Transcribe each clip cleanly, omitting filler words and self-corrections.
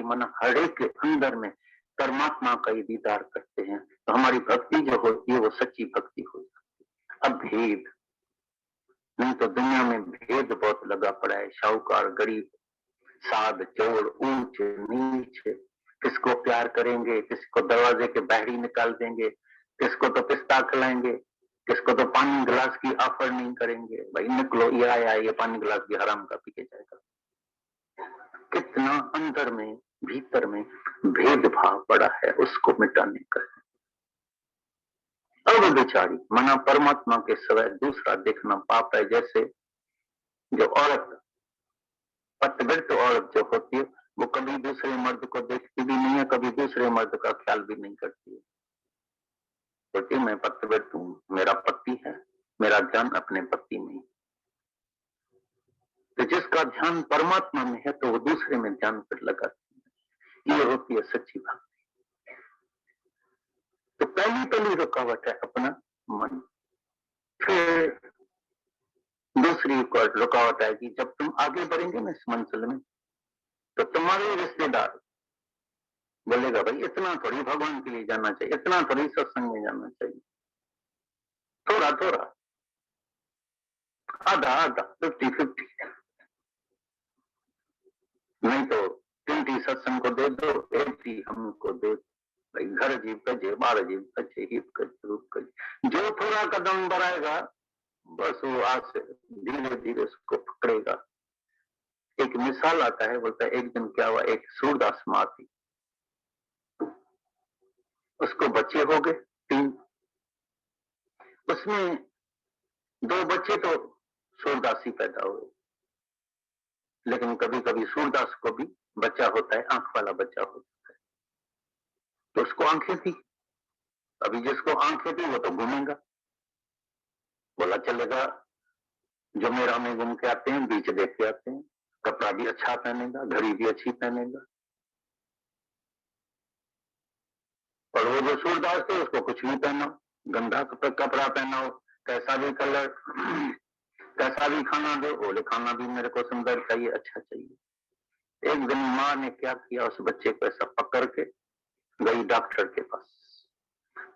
कि मन हर एक के अंदर में परमात्मा का ही दीदार करते हैं, तो हमारी भक्ति जो होती है वो सच्ची भक्ति हो जाती है। अब भेद नहीं तो दुनिया में भेद बहुत लगा पड़ा है, शाहूकार गरीब, साध चोर, ऊंच नीच, किसको प्यार करेंगे, किसको दरवाजे के बाहरी निकाल देंगे, किसको तो पिस्ता खिलाएंगे, किसको तो पानी गिलास की ऑफर नहीं करेंगे, भाई निकलो ये आया, ये पानी गिलास भी हराम का पी के जाएगा। कितना अंदर में भीतर में भेदभाव पड़ा है, उसको मिटाने का। अब बेचारी मना परमात्मा के सिवाय दूसरा देखना पाप है। जैसे जो औरत, पतिव्रत औरत जो होती है, वो कभी दूसरे मर्द को देखती भी नहीं है, कभी दूसरे मर्द का ख्याल भी नहीं करती है। क्योंकि मैं पतिव्रत हूं, मेरा पति है, मेरा ध्यान अपने पति में। तो जिसका ध्यान परमात्मा में है तो वो दूसरे में ध्यान फिर लगाती है। ये होती है सच्ची भक्ति। तो पहली रुकावट है अपना मन। फिर दूसरी रुकावट है कि जब तुम आगे बढ़ेंगे ना इस मंजिल में, तो तुम्हारे रिश्तेदार बोलेगा भाई इतना थोड़ी भगवान के लिए जाना चाहिए, इतना थोड़ी सत्संग में जाना चाहिए, थोड़ा थोड़ा, आधा आधा, 50-50, नहीं तो 20 सत्संग को दे दो, 80 हमको दे दो। भाई घर जीव कजे, बार जीव कजे, हित कजे, रूप कजे। जो थोड़ा कदम बढ़ाएगा बस वो आज से धीरे धीरे उसको पकड़ेगा। एक मिसाल आता है, बोलता है एक दिन क्या हुआ, एक सूरदास माँ थी, उसको बच्चे हो गए 3, उसमें 2 बच्चे तो सूरदासी पैदा हुए, लेकिन कभी कभी सूरदास को भी बच्चा होता है, आंख वाला बच्चा होता है, तो उसको आंखें थी। अभी जिसको आंखें थी वो तो घूमेगा, बोला चलेगा जो मेरा में घूम के आते हैं, बीच देख के आते हैं, कपड़ा भी अच्छा पहनेगा, घड़ी भी अच्छी पहनेगा। और वो जो सूरदास थे उसको कुछ भी पहना, गंदा कपड़ा पहनाओ, कैसा भी कलर, कैसा भी खाना दो, बोले खाना भी मेरे को सुंदर चाहिए, अच्छा चाहिए। एक दिन माँ ने क्या किया, उस बच्चे को ऐसा पकड़ के गई डॉक्टर के पास।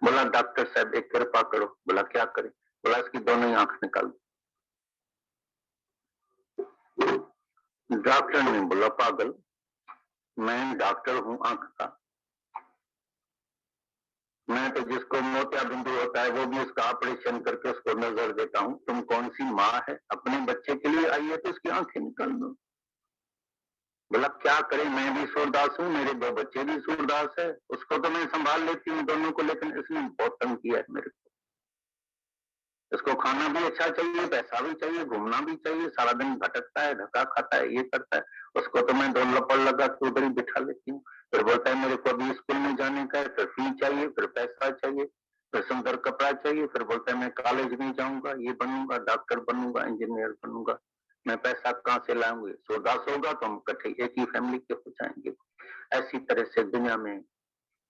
बोला डॉक्टर साहब एक कृपा करो। बोला क्या करे? बोला इसकी दोनों ही आंख निकाल दो। डॉक्टर ने बोला पागल, मैं डॉक्टर हूं आंख का, मैं तो जिसको मोतिया बिंदु होता है वो भी उसका ऑपरेशन करके उसको नजर देता हूं, तुम कौन सी माँ है, अपने बच्चे के लिए आई है तो उसकी आंखें निकाल दो। बोला क्या करें, मैं भी सूरदास हूँ, मेरे 2 बच्चे भी सूरदास है, उसको तो मैं संभाल लेती हूँ दोनों को, लेकिन इसने बहुत तंग किया है मेरे को। इसको खाना भी अच्छा चाहिए, पैसा भी चाहिए, घूमना भी चाहिए, सारा दिन भटकता है, धक्का खाता है, ये करता है, उसको तो मैं 2 लपड़ लगा के उधर ही बिठा लेती हूँ। फिर बोलता है मेरे को अभी स्कूल में जाने का है, फिर फी चाहिए, फिर पैसा चाहिए, फिर सुंदर कपड़ा चाहिए, फिर बोलता है मैं कॉलेज में जाऊंगा, ये बनूंगा, डॉक्टर बनूंगा, इंजीनियर बनूंगा, मैं पैसा कहाँ से लाऊंगी? सूरदास होगा तो हम इकट्ठे एक ही फैमिली के हो जाएंगे। ऐसी तरह से दुनिया में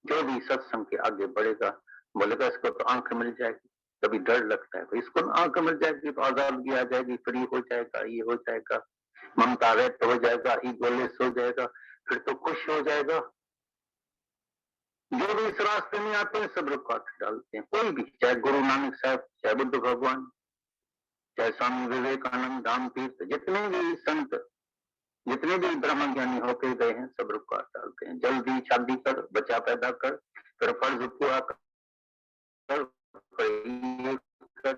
जो भी सत्संग के आगे बढ़ेगा, बोलेगा इसको तो आंख मिल जाएगी, कभी डर लगता है, तो इसको आंख मिल जाएगी तो आजादी आ जाएगी, फ्री हो जाएगा, ये हो जाएगा, ममता व्यक्त हो जाएगा, ईगोलेस हो जाएगा, फिर तो खुश हो जाएगा। जो भी इस रास्ते में आते हैं सब रुकावट डालते हैं, कोई भी, चाहे गुरु नानक साहब, चाहे बुद्ध भगवान, चाहे स्वामी विवेकानंद, राम तीर्थ, जितने भी संत, जितने भी ब्रह्म ज्ञानी होके गए हैं, सब रुकावट डालते हैं। जल्दी शादी कर, बच्चा पैदा कर, फिर फर्ज पूरा कर, फिर कर,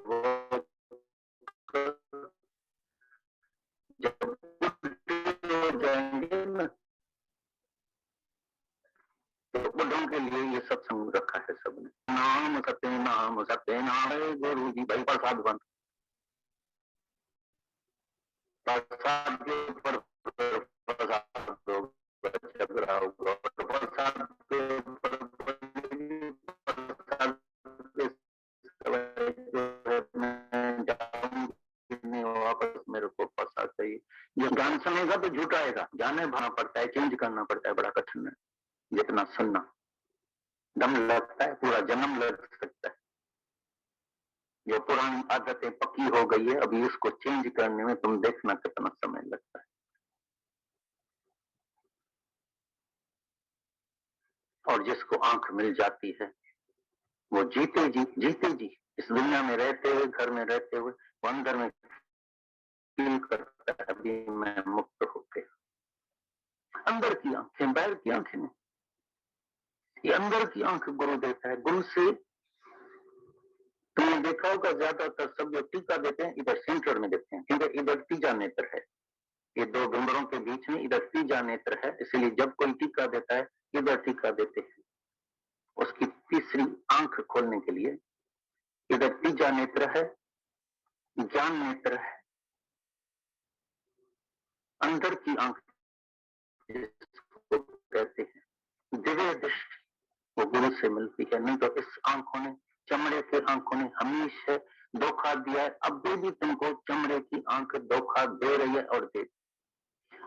वो कर, जब हो जाएंगे ना तो बुढ़ों के लिए ये सत्संग रखा है सबने। नाम सत्य नाम गुरु जी, भाई प्रसाद बंद, प्रसाद के ऊपर प्रसाद झगड़ा होगा, प्रसाद के ऊपर वापस मेरे को प्रसाद चाहिए। जो ज्ञान सुनेगा तो झूठाएगा, जाने भाना पड़ता है, चेंज करना पड़ता है, बड़ा कठिन है। जितना सुनना दम लगता है, पूरा जन्म लग सकता है। जो पुरानी आदतें पक्की हो गई है, अभी उसको चेंज करने में तुम देखना कितना समय लगता है। और जिसको आंख मिल जाती है वो जीते जी इस दुनिया में रहते हुए, घर में रहते हुए वो अंदर में फील करता है अभी मैं मुक्त हो गया। अंदर की आंखें, बाहर की आंखें नहीं, ये अंदर की आंख गुरु देता है। गुरु से तुमने देखा होगा ज्यादातर सब जो टीका देते हैं इधर सेंटर में देते हैं, क्योंकि इधर तीजा नेत्र है, ये दो डूंगरों के बीच में इधर तीजा नेत्र है, इसलिए जब कोई टीका देता है इधर टीका देते हैं। उसकी तीसरी आंख खोलने के लिए इधर तीजा नेत्र है, ज्ञान नेत्र है, अंदर की आंख जिसको कहते हैं दिव्य दृष्टि, वो गुरु से मिलती है। नहीं तो इस आंखों ने, चमड़े के आंखों ने हमेशा धोखा दिया है, अब भी तुमको चमड़े की आंख धोखा दे रही है और दे,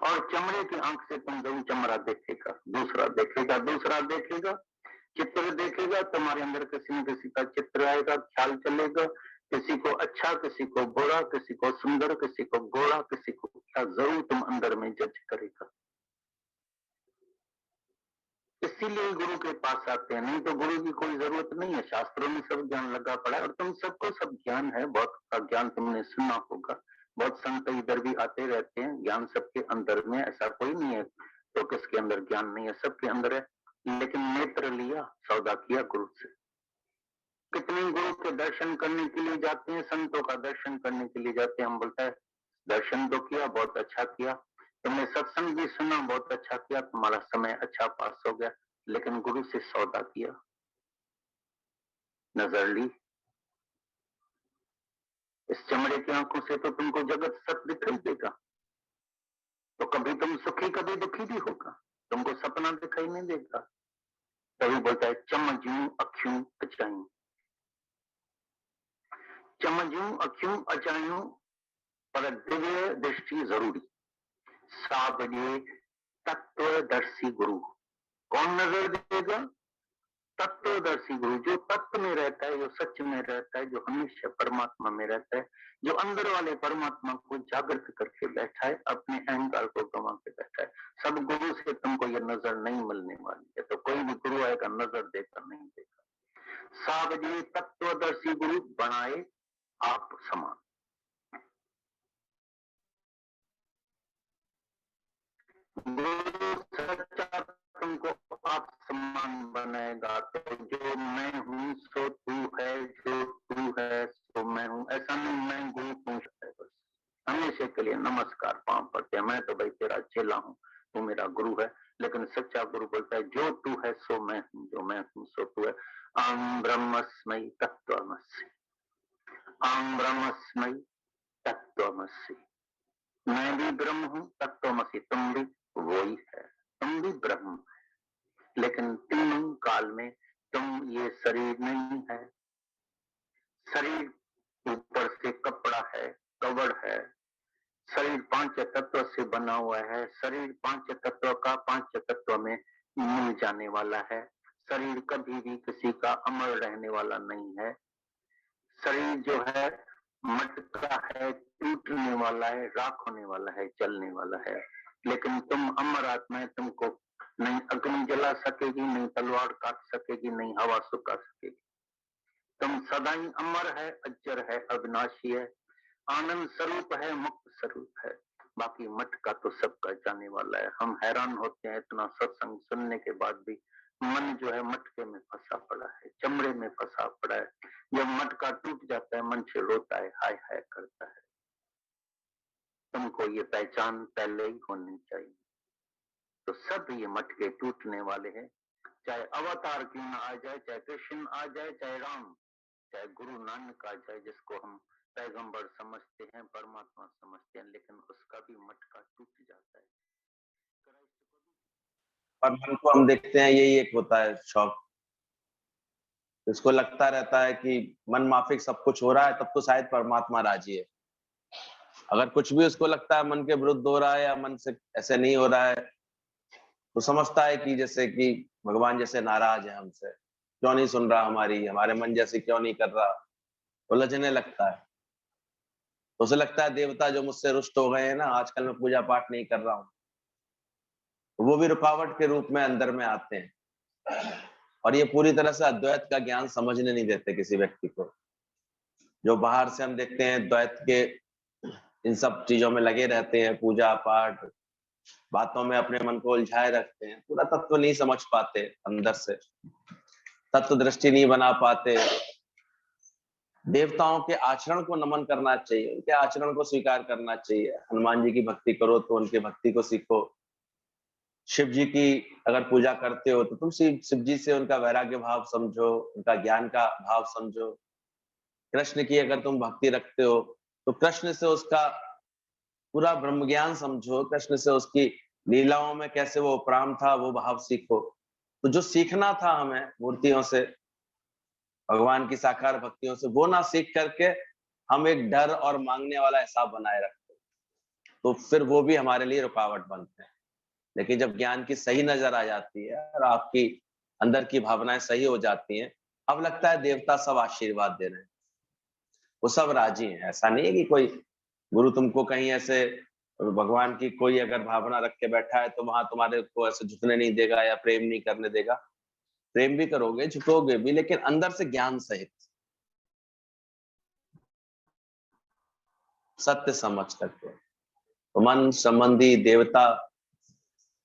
और चमड़े की आंख से तुम जरूर चमड़ा देखेगा, दूसरा देखेगा, दूसरा देखेगा, चित्र देखेगा, तुम्हारे अंदर किसी न किसी का चित्र आएगा, ख्याल चलेगा, किसी को अच्छा, किसी को बुरा, किसी को सुंदर, किसी को गोरा, किसी को क्या, जरूर तुम अंदर में जज करेगा। इसीलिए गुरु के पास आते हैं, नहीं तो गुरु की कोई जरूरत नहीं है। शास्त्रों में सब ज्ञान लगा पड़ा है और तुम सबको सब ज्ञान है, बहुत का ज्ञान तुमने सुना होगा, बहुत संत इधर भी आते रहते हैं, ज्ञान सबके अंदर में, ऐसा कोई नहीं है तो किसके अंदर ज्ञान नहीं है, सबके अंदर है। लेकिन नेत्र लिया, सौदा किया गुरु से। कितने गुरु के दर्शन करने के लिए जाते हैं, संतों का दर्शन करने के लिए जाते हैं, हम बोलते हैं दर्शन तो किया, बहुत अच्छा किया, तुमने सत्संग भी सुना, बहुत अच्छा किया, तुम्हारा समय अच्छा पास हो गया, लेकिन गुरु से सौदा किया, नजर ली। इस चमड़े की आंखों से तो तुमको जगत सब दिखाई देगा, तो कभी तुम सुखी कभी दुखी भी होगा, तुमको सपना दिखाई नहीं देगा। तभी बोलता है चमजू अख्यूं अचायूं, चमजू अख्यूं अचायूं, पर दिव्य दृष्टि जरूरी। साबजे तत्वदर्शी गुरु, कौन नजर देगा? तत्वदर्शी गुरु, जो तत्व में रहता है, जो सच में रहता है, जो हमेशा परमात्मा में रहता है, जो अंदर वाले परमात्मा को जागृत करके बैठा है, अपने अहंकार को गंवा के बैठा है। सब गुरु से तुमको ये नजर नहीं मिलने वाली है, तो कोई भी गुरु आएगा नजर देकर नहीं देगा। सावजी तत्वदर्शी गुरु बनाए आप समान, गुरु सच्चा तुमको आप समान बनाएगा। तो जो मैं हूँ सो तू है, जो तू है सो मैं हूँ, ऐसा नहीं मैं गुरु पूछ है बस हमेशा के लिए नमस्कार पांव पड़ते हैं, मैं तो भाई तेरा चेला हूँ, तू मेरा गुरु है। लेकिन सच्चा गुरु बोलता है जो तू है सो मैं हूँ, जो मैं हूँ सो तू है। आम ब्रह्मस्मयी तत्त्वमसि, आम ब्रह्मस्मयी तत्त्वमसि, मैं भी ब्रह्म हूँ, तत्त्वमसि तुम भी वो ही है, तुम भी ब्रह्म। लेकिन तीनों काल में तुम ये शरीर नहीं है, शरीर ऊपर से कपड़ा है, कवड़ है, शरीर पांच तत्व से बना हुआ है, शरीर पांच तत्व का पांच तत्व में मिल जाने वाला है, शरीर कभी भी किसी का अमर रहने वाला नहीं है, शरीर जो है मटका है, टूटने वाला है, राख होने वाला है, चलने वाला है। लेकिन तुम अमर आत्मा है, तुमको नहीं अग्नि जला सकेगी, नहीं तलवार काट सकेगी, नहीं हवा सुखा सकेगी, तुम सदा ही अमर है, अजर है, अविनाशी है, आनंद स्वरूप है, मुक्त स्वरूप है। बाकी मटका तो सबका जाने वाला है। हम हैरान होते हैं इतना सत्संग सुनने के बाद भी मन जो है मटके में फंसा पड़ा है, चमड़े में फंसा पड़ा है। जब मटका टूट जाता है मन से रोता है, हाय हाय करता है। तुमको ये पहचान पहले ही होनी चाहिए। तो सब ये मटके टूटने वाले हैं, चाहे अवतार क्यों ना आ जाए, चाहे कृष्ण आ जाए, चाहे राम, चाहे गुरु नानक आ जाए, जिसको हम पैगंबर समझते हैं, परमात्मा समझते हैं, लेकिन उसका भी मटका टूट जाता है। और मन को हम देखते हैं यही एक होता है शौक, इसको लगता रहता है कि मन माफिक सब कुछ हो रहा है, तब तो शायद परमात्मा राजी है। अगर कुछ भी उसको लगता है मन के विरुद्ध हो रहा है या मन से ऐसे नहीं हो रहा है, तो समझता है कि जैसे कि भगवान जैसे नाराज है हमसे, क्यों नहीं सुन रहा हमारी, हमारे मन जैसे क्यों नहीं कर रहा, उलझने लगता है। तो उसे लगता है देवता जो मुझसे रुष्ट हो गए हैं ना, आजकल मैं पूजा पाठ नहीं कर रहा हूँ, वो भी रुकावट के रूप में अंदर में आते हैं। और ये पूरी तरह से अद्वैत का ज्ञान समझने नहीं देते किसी व्यक्ति को। जो बाहर से हम देखते हैं द्वैत के इन सब चीजों में लगे रहते हैं, पूजा पाठ बातों में अपने मन को उलझाए रखते हैं, पूरा तत्व नहीं समझ पाते, अंदर से तत्व दृष्टि नहीं बना पाते। देवताओं के आचरण को नमन करना चाहिए, उनके आचरण को स्वीकार करना चाहिए। हनुमान जी की भक्ति करो तो उनकी भक्ति को सीखो। शिव जी की अगर पूजा करते हो तो तुम शिव जी से उनका वैराग्य भाव समझो, उनका ज्ञान का भाव समझो। कृष्ण की अगर तुम भक्ति रखते हो तो कृष्ण से उसका पूरा ब्रह्म ज्ञान समझो, कृष्ण से उसकी लीलाओं में कैसे वो उपराम था वो भाव सीखो। तो जो सीखना था हमें मूर्तियों से, भगवान की साकार भक्तियों से, वो ना सीख करके हम एक डर और मांगने वाला हिसाब बनाए रखते, तो फिर वो भी हमारे लिए रुकावट बनते हैं। लेकिन जब ज्ञान की सही नजर आ जाती है और आपकी अंदर की भावनाएं सही हो जाती हैं, अब लगता है देवता सब आशीर्वाद दे रहे हैं, वो सब राजी हैं। ऐसा नहीं है कि कोई गुरु तुमको कहीं ऐसे भगवान की कोई अगर भावना रख के बैठा है तो वहां तुम्हारे को ऐसे झुकने नहीं देगा या प्रेम नहीं करने देगा। प्रेम भी करोगे, झुकोगे भी, लेकिन अंदर से ज्ञान सहित, सत्य समझ करके। तो मन संबंधी देवता,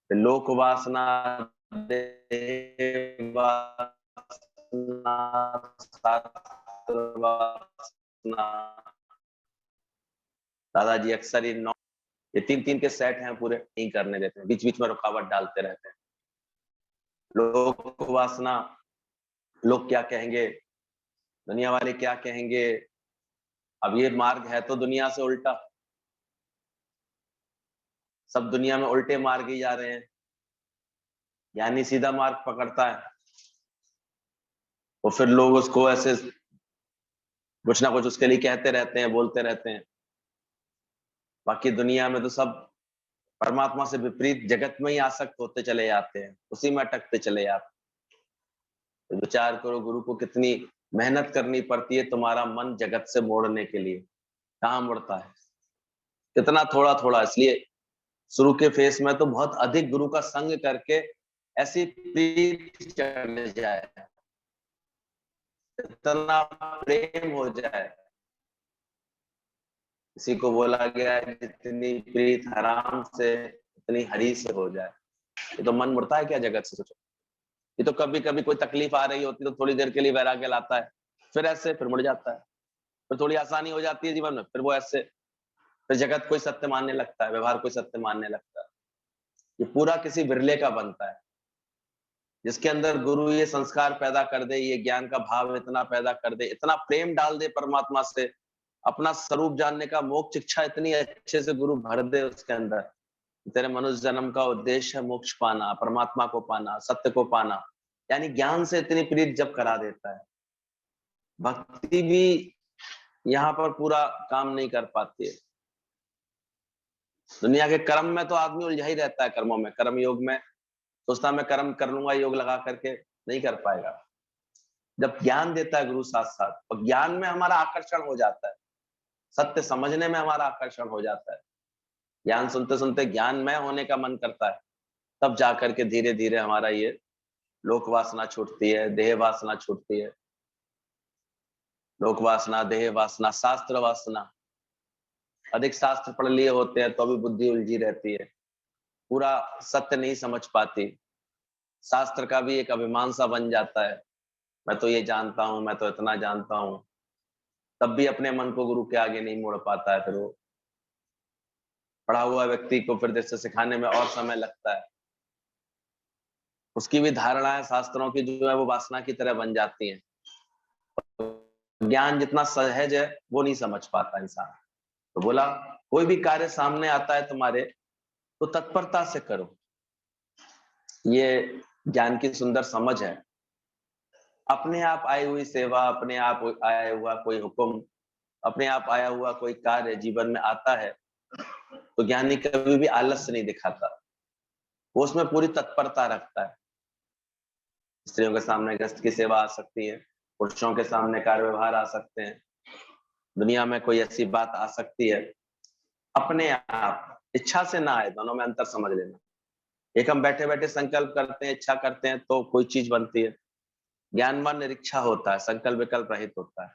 लोक वासना, देह वासना, शास्त्र वासना, दादाजी अक्सर ये तीन के सेट हैं पूरे, नहीं करने देते हैं, बीच बीच में रुकावट डालते रहते हैं। लोक वासना, लोग क्या कहेंगे, दुनिया वाले क्या कहेंगे। अब ये मार्ग है तो दुनिया से उल्टा, सब दुनिया में उल्टे मार्ग ही जा रहे हैं, यानी सीधा मार्ग पकड़ता है तो फिर लोग उसको ऐसे कुछ ना कुछ उसके लिए कहते रहते हैं, बोलते रहते हैं। बाकी दुनिया में तो सब परमात्मा से विपरीत जगत में ही आसक्त होते चले जाते हैं, उसी में अटकते चले जाते हैं। तो विचार करो गुरु को कितनी मेहनत करनी पड़ती है तुम्हारा मन जगत से मोड़ने के लिए, कहाँ मुड़ता है, कितना थोड़ा थोड़ा। इसलिए शुरू के फेस में तो बहुत अधिक गुरु का संग करके ऐसी प्रीत चढ़ जाए, इतना प्रेम हो जाए। किसी को बोला गया है जितनी प्रीत हराम से उतनी हरी से हो जाए। ये तो मन मुड़ता है क्या जगत से, सोचो। ये तो कभी कभी कोई तकलीफ आ रही होती तो थोड़ी देर के लिए वैराग्य लाता है, फिर ऐसे फिर मुड़ जाता है। फिर थोड़ी आसानी हो जाती है जीवन में, फिर वो ऐसे, फिर जगत कोई सत्य मानने लगता है, व्यवहार कोई सत्य मानने लगता है। ये पूरा किसी बिरले का बनता है जिसके अंदर गुरु ये संस्कार पैदा कर दे, ये ज्ञान का भाव इतना पैदा कर दे, इतना प्रेम डाल दे परमात्मा से, अपना स्वरूप जानने का मोक्ष इच्छा इतनी अच्छे से गुरु भर दे उसके अंदर। तेरे मनुष्य जन्म का उद्देश्य है मोक्ष पाना, परमात्मा को पाना, सत्य को पाना, यानी ज्ञान से इतनी प्रीत जब करा देता है, भक्ति भी यहाँ पर पूरा काम नहीं कर पाती है। दुनिया के कर्म में तो आदमी उलझा ही रहता है, कर्मों में, कर्म योग में सोचता मैं कर्म कर लूंगा, योग लगा करके नहीं कर पाएगा। जब ज्ञान देता है गुरु साथ साथ, और ज्ञान में हमारा आकर्षण हो जाता है, सत्य समझने में हमारा आकर्षण हो जाता है, ज्ञान सुनते सुनते ज्ञानमय होने का मन करता है, तब जाकर के धीरे धीरे हमारा ये लोक वासना छूटती है, देह वासना छूटती है। लोक वासना, देह वासना, शास्त्र वासना, अधिक शास्त्र पढ़ लिए होते हैं तो भी बुद्धि उलझी रहती है, पूरा सत्य नहीं समझ पाती। शास्त्र का भी एक अभिमान सा बन जाता है, मैं तो ये जानता हूं, मैं तो इतना जानता हूं, तब भी अपने मन को गुरु के आगे नहीं मोड़ पाता है। फिर वो पढ़ा हुआ व्यक्ति को फिर जैसे सिखाने में और समय लगता है, उसकी भी धारणाएं शास्त्रों की जो है वो वासना की तरह बन जाती हैं। ज्ञान जितना सहज है वो नहीं समझ पाता इंसान। तो बोला कोई भी कार्य सामने आता है तुम्हारे तो तत्परता से करो, ये ज्ञान की सुंदर समझ है। अपने आप आई हुई सेवा, अपने आप आया हुआ कोई हुक्म, अपने आप आया हुआ कोई कार्य जीवन में आता है तो ज्ञानी कभी भी आलस्य नहीं दिखाता, वो उसमें पूरी तत्परता रखता है। स्त्रियों के सामने गृहस्थ की सेवा आ सकती है, पुरुषों के सामने कार्य व्यवहार आ सकते हैं, दुनिया में कोई ऐसी बात आ सकती है, अपने आप इच्छा से ना आए, दोनों में अंतर समझ लेना। एक हम बैठे बैठे संकल्प करते हैं, इच्छा करते हैं तो कोई चीज बनती है। ज्ञानवान निरीक्षा होता है, संकल्प विकल्प रहित होता है।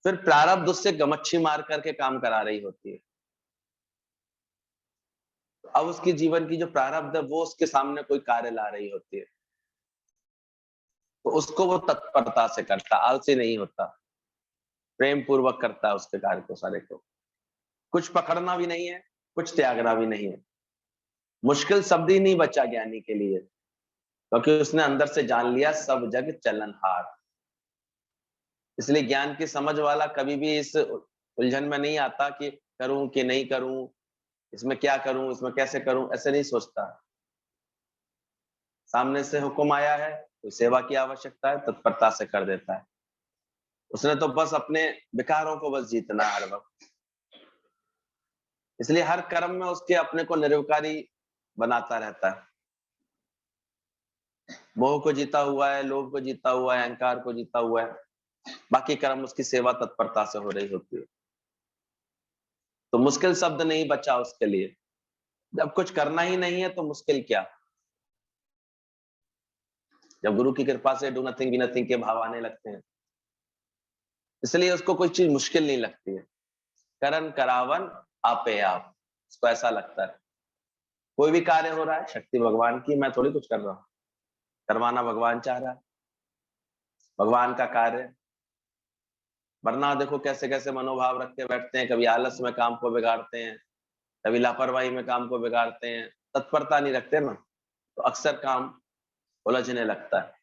फिर प्रारब्ध उससे गमच्छी मार करके काम करा रही होती है। अब उसकी जीवन की जो प्रारब्ध है वो उसके सामने कोई कार्य ला रही होती है, तो उसको वो तत्परता से करता, आलसी नहीं होता, प्रेम पूर्वक करता है उसके कार्य को सारे को। कुछ पकड़ना भी नहीं है, कुछ त्यागना भी नहीं है। मुश्किल शब्द ही नहीं बचा ज्ञानी के लिए, क्योंकि उसने अंदर से जान लिया सब जग चलनहार। इसलिए ज्ञान की समझ वाला कभी भी इस उलझन में नहीं आता कि करूं कि नहीं करूं, इसमें क्या करूं, इसमें कैसे करूं, ऐसे नहीं सोचता। सामने से हुक्म आया है, कोई सेवा की आवश्यकता है, तत्परता से कर देता है। उसने तो बस अपने विकारों को बस जीतना है हर वक्त। इसलिए हर कर्म में उसके अपने को निर्विकारी बनाता रहता है। मोह को जीता हुआ है, लोभ को जीता हुआ है, अहंकार को जीता हुआ है। बाकी कर्म उसकी सेवा तत्परता से हो रही होती है। तो मुश्किल शब्द नहीं बचा उसके लिए। जब कुछ करना ही नहीं है तो मुश्किल क्या। जब गुरु की कृपा से डू नथिंग बी नथिंग के भाव आने लगते हैं, इसलिए उसको कोई चीज मुश्किल नहीं लगती है। करन करावन आपे आप, उसको ऐसा लगता है कोई भी कार्य हो रहा है शक्ति भगवान की, मैं थोड़ी कुछ कर रहा हूँ, करवाना भगवान चाह रहा है, भगवान का कार्य। वरना देखो कैसे कैसे मनोभाव रख के बैठते हैं, कभी आलस में काम को बिगाड़ते हैं, कभी लापरवाही में काम को बिगाड़ते हैं, तत्परता नहीं रखते ना, तो अक्सर काम उलझने लगता है।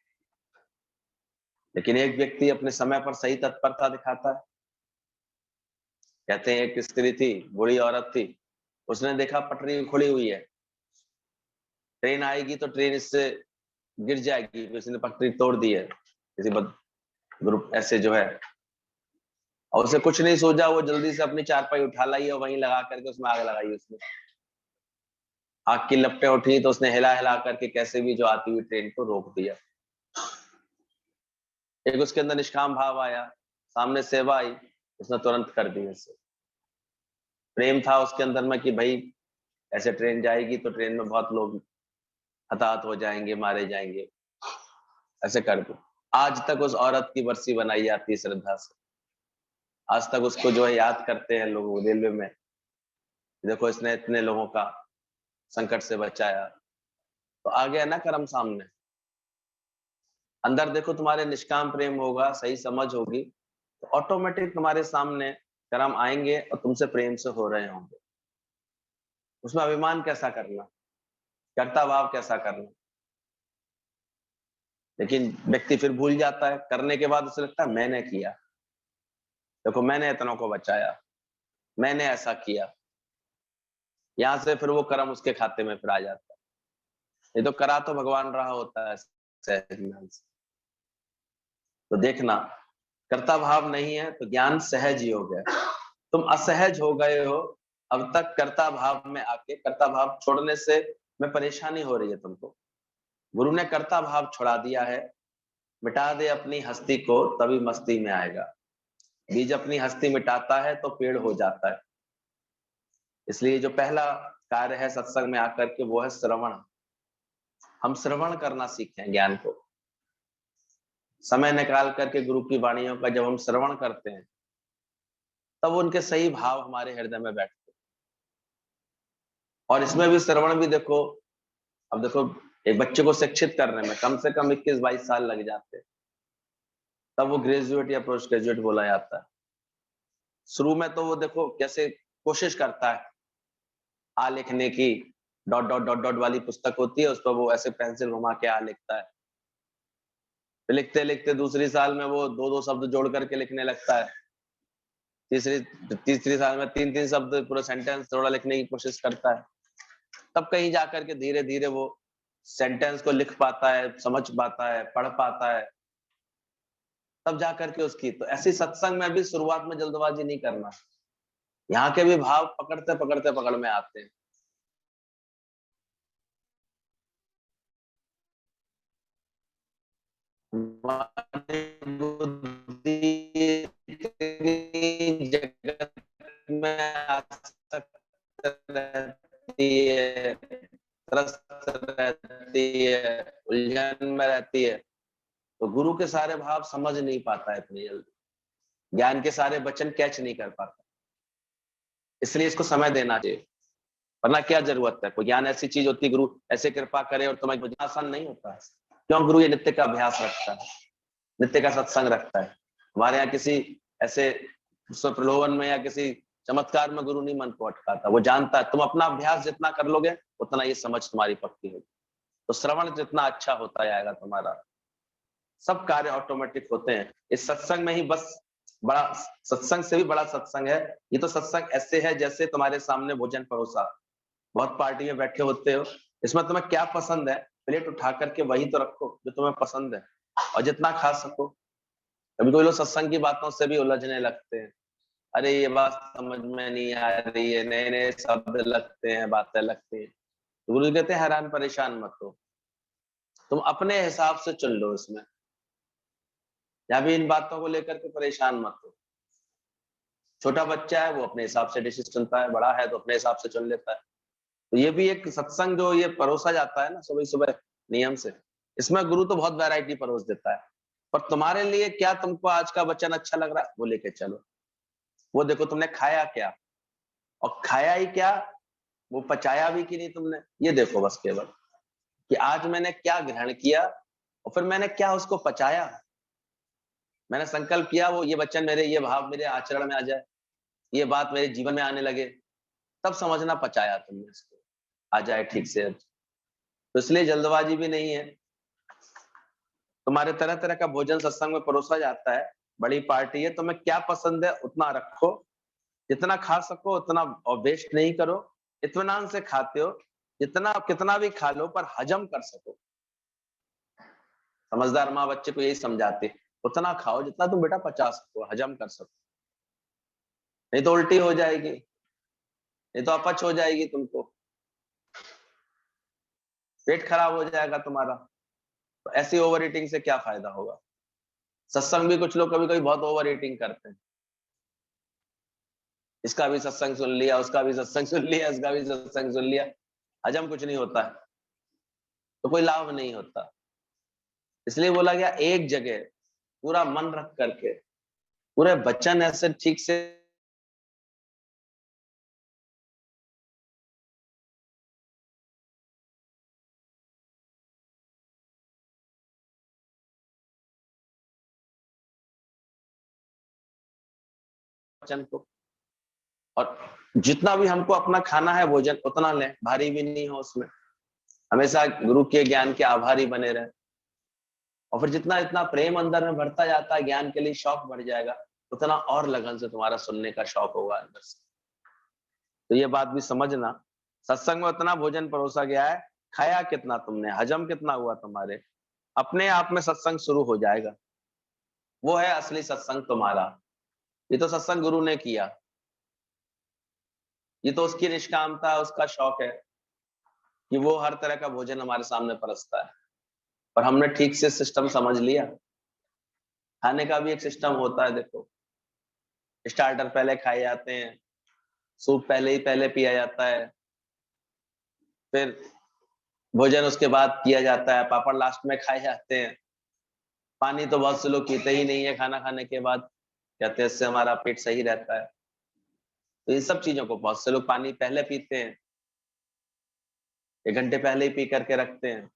लेकिन एक व्यक्ति अपने समय पर सही तत्परता दिखाता है। कहते हैं एक स्त्री थी, बूढ़ी औरत थी, उसने देखा पटरी खुली हुई है, ट्रेन आएगी तो ट्रेन इससे गिर जाएगी, उसने पटरी तोड़ दी है किसी ग्रुप ऐसे जो है, और उसे कुछ नहीं सोचा, वो जल्दी से अपनी चारपाई उठा लाई और वहीं लगा करके उसमें आग लगाई। उसने आग की लपटें उठी तो उसने हिला हिला करके कैसे भी जो आती हुई ट्रेन को रोक दिया। एक उसके अंदर निष्काम भाव आया, सामने सेवा आई, उसने तुरंत कर दी। ऐसे प्रेम था उसके अंदर में कि भाई ऐसे ट्रेन जाएगी तो ट्रेन में बहुत लोग हताहत हो जाएंगे, मारे जाएंगे, ऐसे कर दो। आज तक उस औरत की बरसी बनाई जाती है श्रद्धा से। आज तक उसको जो है याद करते हैं लोग रेलवे में, देखो इसने इतने लोगों का संकट से बचाया। तो आ गया ना कर्म सामने। अंदर देखो तुम्हारे निष्काम प्रेम होगा, सही समझ होगी, तो ऑटोमेटिक तुम्हारे सामने कर्म आएंगे और तुमसे प्रेम से हो रहे होंगे। उसमें अभिमान कैसा करना, कर्ता भाव कैसा करना। लेकिन व्यक्ति फिर भूल जाता है, करने के बाद उसे लगता है मैंने किया, देखो मैंने इतनों को बचाया, मैंने ऐसा किया। यहां से फिर वो कर्म उसके खाते में फिर आ जाता है। ये तो करा तो भगवान रहा होता है सहज ज्ञान से। तो देखना, कर्ता भाव नहीं है तो ज्ञान सहज ही हो गया। तुम असहज हो गए हो, अब तक कर्ता भाव में आके कर्ता भाव छोड़ने से में परेशानी हो रही है तुमको। गुरु ने कर्ता भाव छुड़ा दिया है। मिटा दे अपनी हस्ती को तभी मस्ती में आएगा। बीज अपनी हस्ती मिटाता है तो पेड़ हो जाता है। इसलिए जो पहला कार्य है सत्संग में आकर के वो है श्रवण। हम श्रवण करना सीखें ज्ञान को। समय निकाल करके गुरु की वाणियों का जब हम श्रवण करते हैं तब उनके सही भाव हमारे हृदय में बैठते हैं। और इसमें भी श्रवण भी देखो, अब देखो एक बच्चे को शिक्षित करने में कम से कम 21-22 साल लग जाते हैं, तब वो ग्रेजुएट या पोस्ट ग्रेजुएट बोला जाता है। शुरू में तो वो देखो कैसे कोशिश करता है आ लिखने की, डॉट डॉट डॉट डॉट वाली पुस्तक होती है, उस पर वो ऐसे पेंसिल घुमा के आ लिखता है। लिखते लिखते दूसरी साल में वो दो दो शब्द जोड़ करके लिखने लगता है। तीसरी साल में 3-3 शब्द पूरा सेंटेंस थोड़ा लिखने की कोशिश करता है। तब कहीं जाकर के धीरे धीरे वो सेंटेंस को लिख पाता है, समझ पाता है, पढ़ पाता है, तब जाकर के उसकी। तो ऐसी सत्संग में भी शुरुआत में जल्दबाजी नहीं करना। यहाँ के भी भाव पकड़ते पकड़ते पकड़ में आते हैं। जगत में आसक्त रहती है, त्रस्त रहती है, उलझन में रहती है, तो गुरु के सारे भाव समझ नहीं पाता है इतनी जल्दी, ज्ञान के सारे वचन कैच नहीं कर पाता। इसलिए इसको समय देना चाहिए, वरना क्या जरूरत है। कोई ज्ञान ऐसी चीज होती है, गुरु ऐसे कृपा करे और तुम्हें बुझना आसान नहीं होता है। क्यों? गुरु ये नित्य का अभ्यास रखता है, नित्य का सत्संग रखता है। हमारे यहाँ किसी ऐसे प्रलोभन में या किसी चमत्कार में गुरु नहीं मन को अटकाता। वो जानता है तुम अपना अभ्यास जितना कर लोगे उतना ये समझ तुम्हारी पक्की होगी, तो श्रवण जितना अच्छा होता जाएगा तुम्हारा, सब कार्य ऑटोमेटिक होते हैं। इस सत्संग में ही बस बड़ा, सत्संग से भी बड़ा सत्संग है ये। तो सत्संग ऐसे है जैसे तुम्हारे सामने भोजन परोसा, बहुत पार्टी में बैठे होते हो, इसमें तुम्हें क्या पसंद है प्लेट उठा करके वही तो रखो जो तुम्हें पसंद है और जितना खा सको। कभी कोई लोग सत्संग की बातों से भी उलझने लगते हैं, अरे ये बात समझ में नहीं आ रही है, नए नए शब्द लगते हैं, बातें लगती हैं। तो गुरु कहते हैं हैरान परेशान मत हो, तुम अपने हिसाब से चुन लो इसमें, या भी इन बातों को लेकर के परेशान मत हो। छोटा बच्चा है वो अपने हिसाब से डिशेस चुनता है, बड़ा है तो अपने हिसाब से चुन लेता है। तो ये भी एक सत्संग जो ये परोसा जाता है ना सुबह सुबह नियम से, इसमें गुरु तो बहुत वैरायटी परोस देता है। पर तुम्हारे लिए क्या, तुमको आज का वचन अच्छा लग रहा है वो लेके चलो। वो देखो तुमने खाया क्या, और खाया ही क्या, वो पचाया भी कि नहीं तुमने, ये देखो बस केवल कि आज मैंने क्या ग्रहण किया और फिर मैंने क्या उसको पचाया। मैंने संकल्प किया वो ये वचन मेरे, ये भाव मेरे आचरण में आ जाए, ये बात मेरे जीवन में आने लगे, तब समझना पचाया तुमने इसको, आ जाए ठीक से। तो इसलिए जल्दबाजी भी नहीं है। तुम्हारे तरह तरह का भोजन सत्संग में परोसा जाता है, बड़ी पार्टी है, तुम्हें क्या पसंद है उतना रखो, जितना खा सको उतना, और वेस्ट नहीं करो, इत्मीनान से खाते हो, जितना कितना भी खा लो पर हजम कर सको। समझदार माँ बच्चे को यही समझाती, उतना खाओ जितना तुम बेटा पचा सको, हजम कर सको, नहीं तो उल्टी हो जाएगी, नहीं तो अपच हो जाएगी, तुमको पेट खराब हो जाएगा तुम्हारा। तो ऐसी ओवर ईटिंग से क्या फायदा होगा। सत्संग भी कुछ लोग कभी कभी बहुत ओवर ईटिंग करते हैं, इसका भी सत्संग सुन लिया, उसका भी सत्संग सुन लिया, इसका भी सत्संग सुन लिया, हजम कुछ नहीं होता है, तो कोई लाभ नहीं होता। इसलिए बोला गया एक जगह पूरा मन रख करके पूरे वचन ऐसे ठीक से वचन को, और जितना भी हमको अपना खाना है भोजन उतना लें, भारी भी नहीं हो उसमें, हमेशा गुरु के ज्ञान के आभारी बने रहे। और फिर जितना इतना प्रेम अंदर में बढ़ता जाता है, ज्ञान के लिए शौक बढ़ जाएगा, उतना और लगन से तुम्हारा सुनने का शौक होगा अंदर से। तो ये बात भी समझना, सत्संग में उतना भोजन परोसा गया है, खाया कितना तुमने, हजम कितना हुआ तुम्हारे, अपने आप में सत्संग शुरू हो जाएगा। वो है असली सत्संग तुम्हारा। ये तो सत्संग गुरु ने किया, ये तो उसकी निष्कामता, उसका शौक है कि वो हर तरह का भोजन हमारे सामने परसता है। और हमने ठीक से सिस्टम समझ लिया। खाने का भी एक सिस्टम होता है, देखो स्टार्टर पहले खाए जाते हैं, सूप पहले पिया जाता है, फिर भोजन उसके बाद किया जाता है, पापड़ लास्ट में खाए जाते हैं। पानी तो बहुत से लोग पीते ही नहीं है खाना खाने के बाद, कहते हैं इससे हमारा पेट सही रहता है। तो इन सब चीजों को बहुत से लोग पानी पहले पीते हैं, 1 घंटे पहले ही पी करके रखते हैं।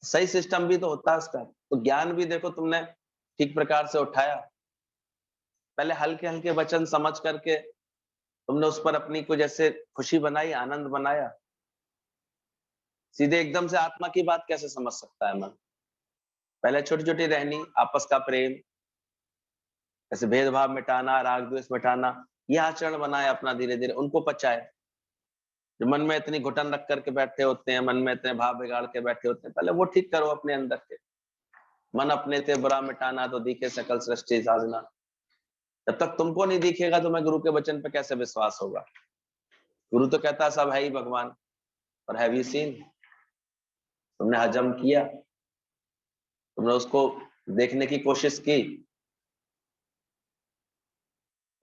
सही सिस्टम भी तो होता है उसका। तो ज्ञान भी देखो तुमने ठीक प्रकार से उठाया, पहले हल्के हल्के वचन समझ करके तुमने उस पर अपनी को जैसे खुशी बनाई, आनंद बनाया। सीधे एकदम से आत्मा की बात कैसे समझ सकता है मन। पहले छोटी छोटी रहनी, आपस का प्रेम, ऐसे भेदभाव मिटाना, राग द्वेष मिटाना, ये आचरण बनाए अपना, धीरे धीरे उनको पचाए। जो मन में इतनी घुटन रख करके बैठे होते हैं, मन में इतने भाव बिगाड़ के बैठे होते हैं, पहले वो ठीक करो अपने अंदर के। मन अपने से बुरा मिटाना तो दिखे सकल सृष्टि साजना। जब तक तुमको नहीं दिखेगा तो मैं गुरु के वचन पे कैसे विश्वास होगा। गुरु तो कहता है सब है ही भगवान, पर हैव यू सीन, तुमने हजम किया, तुमने उसको देखने की कोशिश की।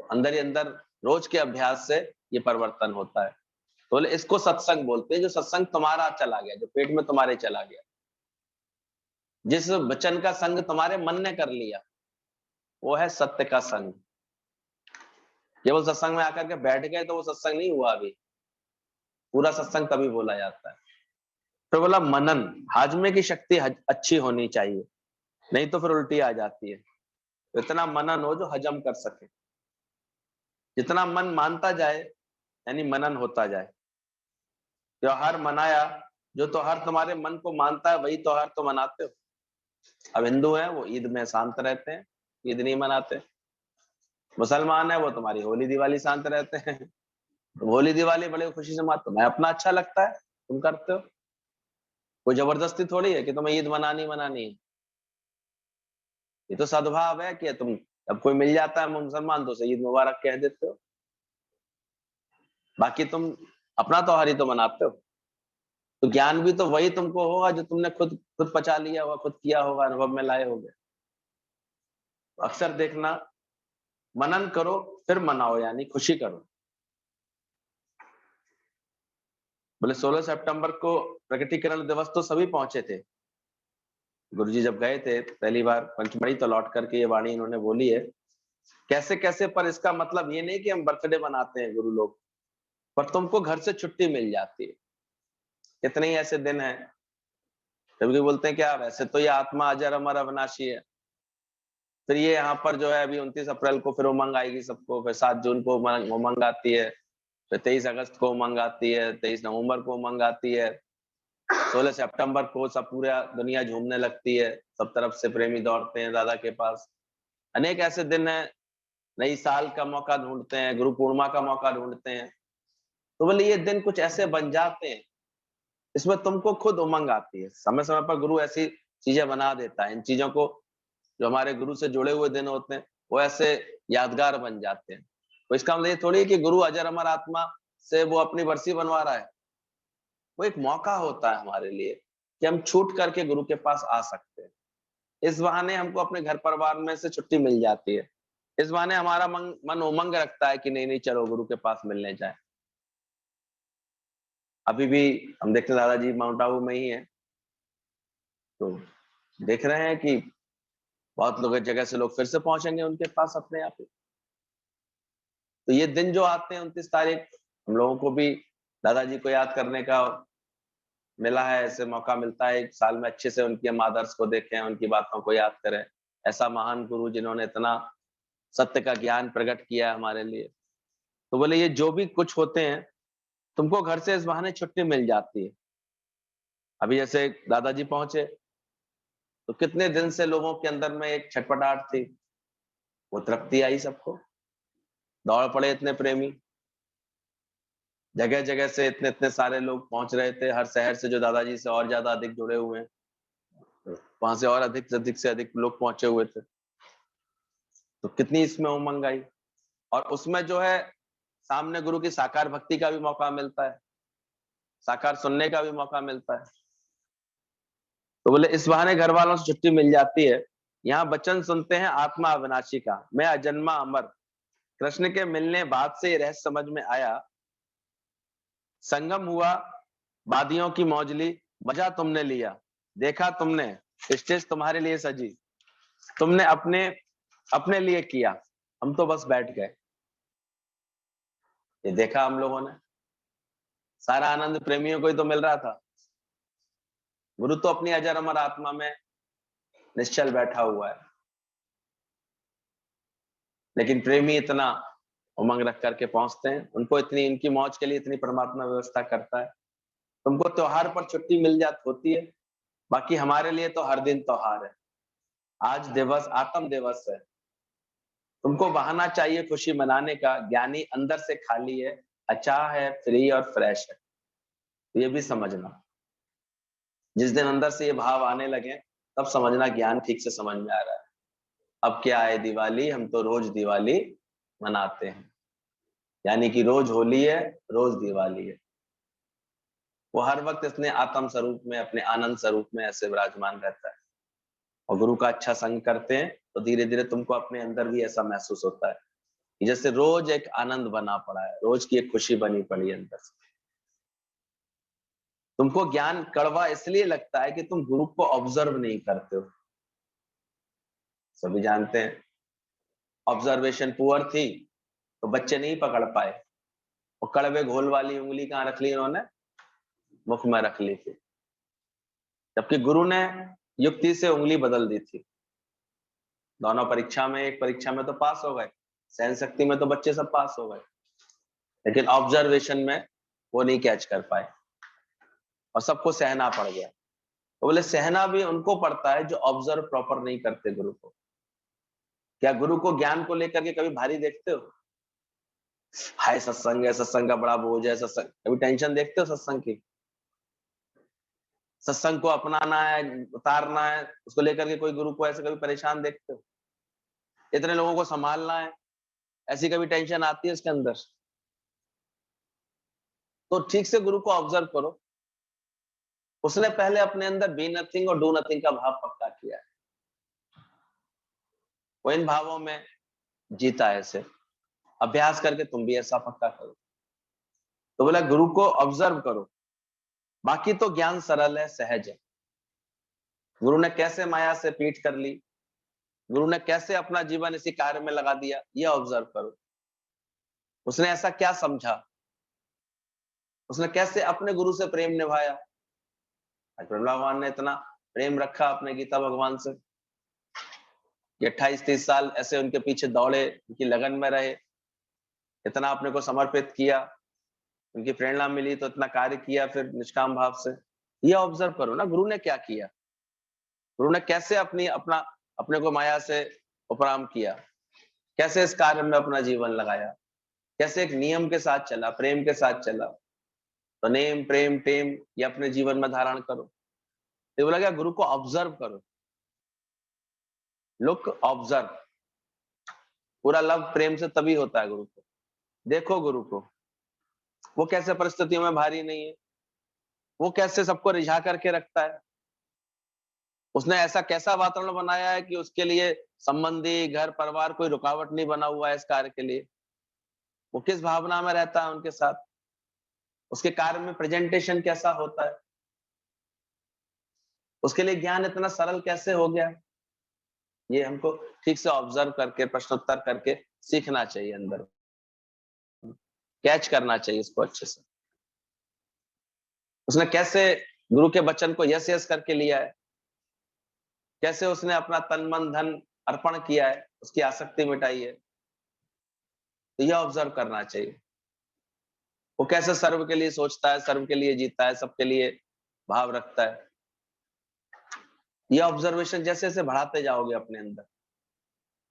अंदर ही अंदर रोज के अभ्यास से ये परिवर्तन होता है। तो बोले इसको सत्संग बोलते हैं, जो सत्संग तुम्हारा चला गया, जो पेट में तुम्हारे चला गया, जिस वचन का संग तुम्हारे मन ने कर लिया, वो है सत्य का संग। केवल सत्संग में आकर के बैठ गए तो वो सत्संग नहीं हुआ, अभी पूरा सत्संग तभी बोला जाता है। तो बोला मनन, हाजमे की शक्ति अच्छी होनी चाहिए, नहीं तो फिर उल्टी आ जाती है। तो इतना मनन हो जो हजम कर सके, जितना मन मानता जाए यानी मनन होता जाए। त्योहार मनाया, जो त्योहार तुम्हारे मन को मानता है वही त्योहार तो मनाते हो। अब हिंदू है वो ईद में शांत रहते हैं, ईद नहीं मनाते। मुसलमान है वो तुम्हारी होली दिवाली शांत रहते हैं, तो होली दिवाली बड़े खुशी से मानते। मैं अपना अच्छा लगता है तुम करते हो, कोई जबरदस्ती थोड़ी है कि तुम्हें ईद मनानी है। ये तो सद्भाव है कि तुम, अब कोई मिल जाता है मुसलमान तो उसे ईद मुबारक कह देते हो, बाकी तुम अपना त्योहार ही तो मनाते हो। तो ज्ञान भी तो वही तुमको होगा जो तुमने खुद खुद पचा लिया होगा, खुद किया होगा, अनुभव में लाए होगे। अक्सर देखना, मनन करो फिर मनाओ, यानी खुशी करो। बोले 16 सितंबर को प्रकटीकरण दिवस तो सभी पहुंचे थे। गुरुजी जब गए थे पहली बार पंचमढ़ी, तो लौट करके ये वाणी इन्होंने बोली है, कैसे कैसे, पर इसका मतलब ये नहीं कि हम बर्थडे मनाते हैं गुरु लोग, पर तुमको घर से छुट्टी मिल जाती है। कितने ही ऐसे दिन हैं, कभी बोलते हैं क्या वैसे तो ये आत्मा अजर अमर अविनाशी है, फिर ये यहाँ पर जो है अभी 29 अप्रैल को फिर उमंग आएगी सबको, फिर 7 जून को उमंग आती है, फिर 23 अगस्त को उमंग आती है, 23 नवंबर को उमंग आती है, 16 सितंबर को सब पूरा दुनिया झूमने लगती है, सब तरफ से प्रेमी दौड़ते हैं दादा के पास। अनेक ऐसे दिन है, नई साल का मौका ढूंढते हैं, गुरु पूर्णिमा का मौका ढूंढते हैं। तो बोले ये दिन कुछ ऐसे बन जाते हैं, इसमें तुमको खुद उमंग आती है। समय समय पर गुरु ऐसी चीजें बना देता है, इन चीजों को, जो हमारे गुरु से जुड़े हुए दिन होते हैं वो ऐसे यादगार बन जाते हैं। तो इसका मतलब ये थोड़ी है कि गुरु अजर अमर आत्मा से वो अपनी बरसी बनवा रहा है। वो एक मौका होता है हमारे लिए कि हम छूट करके गुरु के पास आ सकते हैं। इस बहाने हमको अपने घर परिवार में से छुट्टी मिल जाती है, इस बहाने हमारा मन उमंग रखता है कि नहीं नहीं चलो गुरु के पास मिलने जाए। अभी भी हम देखते हैं दादाजी माउंट आबू में ही है, तो देख रहे हैं कि बहुत लोग जगह से लोग फिर से पहुंचेंगे उनके पास अपने आप ही। तो ये दिन जो आते हैं 29 तारीख, हम लोगों को भी दादाजी को याद करने का मिला है, ऐसे मौका मिलता है एक साल में, अच्छे से उनके हम आदर्श को देखें, उनकी बातों को याद करें। ऐसा महान गुरु जिन्होंने इतना सत्य का ज्ञान प्रकट किया हमारे लिए। तो बोले ये जो भी कुछ होते हैं, तुमको घर से इस बहाने छुट्टी मिल जाती है। अभी जैसे दादाजी पहुंचे तो कितने दिन से लोगों के अंदर में एक छटपटाहट थी, वो तृप्ति आई सबको, दौड़ पड़े इतने प्रेमी, जगह जगह से इतने इतने सारे लोग पहुंच रहे थे, हर शहर से जो दादाजी से और ज्यादा अधिक जुड़े हुए हैं, वहां से और अधिक से अधिक लोग पहुंचे हुए थे। तो कितनी इसमें उमंग आई, और उसमें जो है सामने गुरु की साकार भक्ति का भी मौका मिलता है, साकार सुनने का भी मौका मिलता है। तो बोले इस बहाने घर वालों से छुट्टी मिल जाती है। यहाँ वचन सुनते हैं आत्मा अविनाशी का, मैं अजन्मा अमर, कृष्ण के मिलने बाद से ये रहस्य समझ में आया। संगम हुआ वादियों की मौजली, मजा तुमने लिया, देखा तुमने स्टेज तुम्हारे लिए सजी, तुमने अपने अपने लिए किया, हम तो बस बैठ गए। ये देखा हम लोगों ने, सारा आनंद प्रेमियों को ही तो मिल रहा था। गुरु तो अपनी अजर अमर आत्मा में निश्चल बैठा हुआ है, लेकिन प्रेमी इतना उमंग रख करके पहुंचते हैं, उनको इतनी, इनकी मौज के लिए इतनी परमात्मा व्यवस्था करता है। तुमको त्योहार पर छुट्टी मिल जाती होती है, बाकी हमारे लिए तो हर दिन त्योहार है। आज दिवस आत्म दिवस है, तुमको बहाना चाहिए खुशी मनाने का, ज्ञानी अंदर से खाली है, अचाह है, फ्री और फ्रेश है। ये भी समझना, जिस दिन अंदर से ये भाव आने लगे तब समझना ज्ञान ठीक से समझ में आ रहा है। अब क्या है दिवाली, हम तो रोज दिवाली मनाते हैं, यानी कि रोज होली है, रोज दिवाली है। वो हर वक्त इसने आत्म स्वरूप में, अपने आनंद स्वरूप में ऐसे विराजमान रहता है। और गुरु का अच्छा संग करते हैं तो धीरे धीरे तुमको अपने अंदर भी ऐसा महसूस होता है कि जैसे रोज एक आनंद बना पड़ा है, रोज की एक खुशी बनी पड़ी है अंदर से। तुमको ज्ञान कड़वा इसलिए लगता है कि तुम गुरु को ऑब्जर्व नहीं करते हो। सभी जानते हैं ऑब्जर्वेशन पुअर थी तो बच्चे नहीं पकड़ पाए, और कड़वे घोल वाली उंगली कहाँ रख ली इन्होंने? मुख में रख ली थी, जबकि गुरु ने युक्ति से उंगली बदल दी थी। दोनों परीक्षा में, एक परीक्षा में तो पास हो गए, सहन शक्ति में तो बच्चे सब पास हो गए, लेकिन ऑब्जर्वेशन में वो नहीं कैच कर पाए और सबको सहना पड़ गया। तो बोले सहना भी उनको पड़ता है जो ऑब्जर्व प्रॉपर नहीं करते गुरु को। क्या गुरु को ज्ञान को लेकर के कभी भारी देखते हो? हाय सत्संग है, सत्संग का बड़ा बोझ है, सत्संग, कभी टेंशन देखते हो सत्संग की? सत्संग को अपनाना है, उतारना है, उसको लेकर के कोई गुरु को ऐसे कभी परेशान देखते हो? इतने लोगों को संभालना है, ऐसी कभी टेंशन आती है इसके अंदर? तो ठीक से गुरु को ऑब्जर्व करो। उसने पहले अपने अंदर बी नथिंग और डू नथिंग का भाव पक्का किया है, वो इन भावों में जीता है। ऐसे अभ्यास करके तुम भी ऐसा पक्का करो। तो बोला गुरु को ऑब्जर्व करो, बाकी तो ज्ञान सरल है, सहज है। गुरु ने कैसे माया से पीठ कर ली, गुरु ने कैसे अपना जीवन इसी कार्य में लगा दिया, यह ऑब्जर्व करो। उसने ऐसा क्या समझा, उसने कैसे अपने गुरु से प्रेम निभाया। भगवान ने इतना प्रेम रखा अपने गीता भगवान से कि 28-30 साल ऐसे उनके पीछे दौड़े, उनकी लगन में रहे, इतना अपने को समर्पित किया, उनकी प्रेरणा मिली तो इतना कार्य किया फिर निष्काम भाव से। ये ऑब्जर्व करो ना, गुरु ने क्या किया, गुरु ने कैसे अपने को माया से उपराम किया, कैसे इस कार्य में अपना जीवन लगाया, कैसे एक नियम के साथ चला, प्रेम के साथ चला। तो नेम प्रेम टेम ये अपने जीवन में धारण करो। तो बोला क्या, गुरु को ऑब्जर्व करो, लुक ऑब्जर्व। पूरा लव प्रेम से तभी होता है गुरु को। देखो गुरु को, वो कैसे परिस्थितियों में भारी नहीं है, वो कैसे सबको रिझा करके रखता है। उसने ऐसा कैसा वातावरण बनाया है कि उसके लिए संबंधी, घर परिवार कोई रुकावट नहीं बना हुआ है इस कार्य के लिए। वो किस भावना में रहता है उनके साथ, उसके कार्य में प्रेजेंटेशन कैसा होता है, उसके लिए ज्ञान इतना सरल कैसे हो गया। ये हमको ठीक से ऑब्जर्व करके, प्रश्नोत्तर करके सीखना चाहिए, अंदर कैच करना चाहिए इसको अच्छे से। उसने कैसे गुरु के वचन को यस यस करके लिया है, कैसे उसने अपना तन मन धन अर्पण किया है, उसकी आसक्ति मिटाई है। तो यह ऑब्जर्व करना चाहिए। वो कैसे सर्व के लिए सोचता है, सर्व के लिए जीता है, सबके लिए भाव रखता है। यह ऑब्जर्वेशन जैसे जैसे बढ़ाते जाओगे अपने अंदर,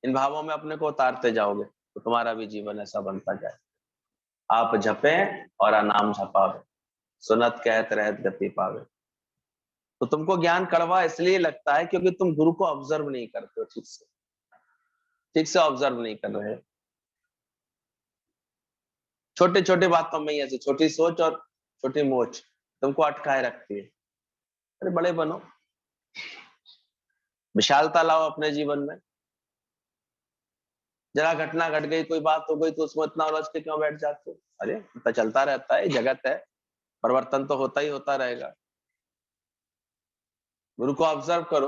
इन भावों में अपने को उतारते जाओगे, तो तुम्हारा भी जीवन ऐसा बनता जाए। आप जपे और नाम जपावे, सुनत कहत रहत गति पावे। तो तुमको ज्ञान कड़वा इसलिए लगता है क्योंकि तुम गुरु को ऑब्जर्व नहीं करते हो, ठीक से ऑब्जर्व नहीं कर रहे। छोटे छोटे बातों में ही ऐसे छोटी सोच और छोटी मोच तुमको अटकाए रखती है। अरे बड़े बनो, विशालता लाओ अपने जीवन में। जरा घटना घट गई, कोई बात हो गई, तो उसमें इतना उलझ के क्यों बैठ जाते हो? अरे तो चलता रहता है, जगत है, परिवर्तन तो होता ही होता रहेगा। गुरु को ऑब्जर्व करो,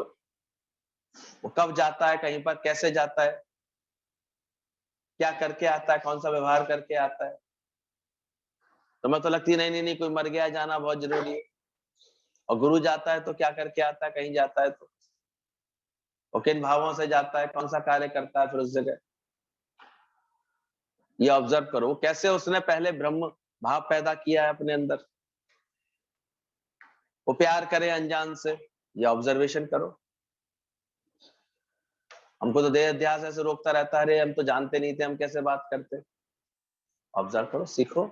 वो कब जाता है, कहीं पर कैसे जाता है, क्या करके आता है, कौन सा व्यवहार करके आता है। तुम्हें तो लगती नहीं नहीं नहीं कोई मर गया, जाना बहुत जरूरी है। और गुरु जाता है तो क्या करके आता है, कहीं जाता है तो वो किन भावों से जाता है, कौन सा कार्य करता है फिर उस जगह। ये ऑब्जर्व करो, कैसे उसने पहले ब्रह्म भाव पैदा किया है अपने अंदर। वो प्यार करे अनजान से, ये ऑब्जर्वेशन करो। हमको तो देह अध्यास ऐसे रोकता रहता है, अरे हम तो जानते नहीं थे, हम कैसे बात करते। ऑब्जर्व करो, सीखो,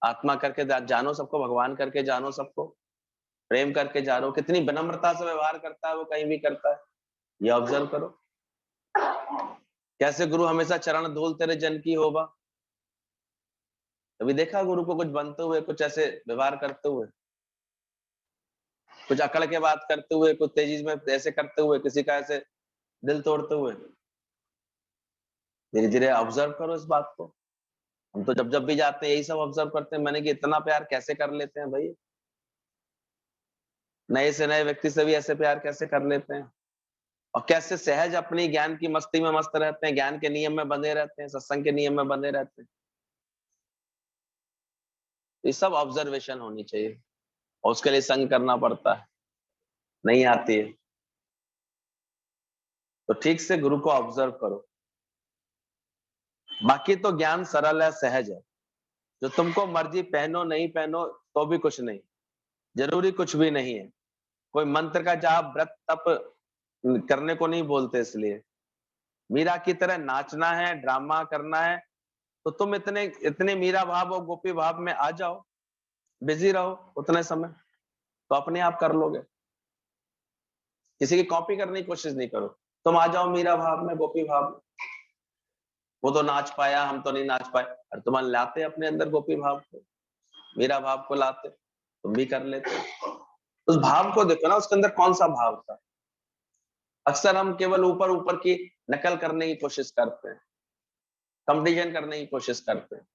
आत्मा करके जानो सबको, भगवान करके जानो सबको, प्रेम करके जानो। कितनी विनम्रता से व्यवहार करता है वो, कहीं भी करता है, ये ऑब्जर्व करो। कैसे गुरु हमेशा चरण धूल तेरे जन की होगा। कभी देखा गुरु को कुछ बनते हुए, कुछ ऐसे व्यवहार करते हुए, कुछ अकड़ के बात करते हुए, कुछ तेजी में ऐसे करते हुए, किसी का ऐसे दिल तोड़ते हुए। धीरे धीरे ऑब्जर्व करो इस बात को। हम तो जब जब भी जाते हैं यही सब ऑब्जर्व करते हैं, मैंने कि इतना प्यार कैसे कर लेते हैं भाई। नए से नए व्यक्ति से भी ऐसे प्यार कैसे कर लेते हैं, और कैसे सहज अपनी ज्ञान की मस्ती में मस्त रहते हैं, ज्ञान के नियम में बंधे रहते हैं, सत्संग के नियम में बंधे रहते हैं। ये सब ऑब्जर्वेशन होनी चाहिए, और उसके लिए संग करना पड़ता है, नहीं आती है तो ठीक से गुरु को ऑब्जर्व करो। बाकी तो ज्ञान सरल है, सहज है, जो तुमको मर्जी पहनो नहीं पहनो तो भी कुछ नहीं, जरूरी कुछ भी नहीं है। कोई मंत्र का जाप व्रत तप करने को नहीं बोलते, इसलिए मीरा की तरह नाचना है, ड्रामा करना है, तो तुम इतने इतने मीरा भाव और गोपी भाव में आ जाओ, बिजी रहो उतने समय, तो अपने आप कर लोगे। किसी की कॉपी करने की कोशिश नहीं करो, तुम आ जाओ मीरा भाव में, गोपी भाव में। वो तो नाच पाया, हम तो नहीं नाच पाए, और तुम लाते अपने अंदर गोपी भाव को, मीरा भाव को लाते, तुम भी कर लेते। उस भाव को देखो ना, उसके अंदर कौन सा भाव था। अक्सर हम केवल ऊपर ऊपर की नकल करने की कोशिश करते हैं, कंपटीशन करने की कोशिश करते हैं।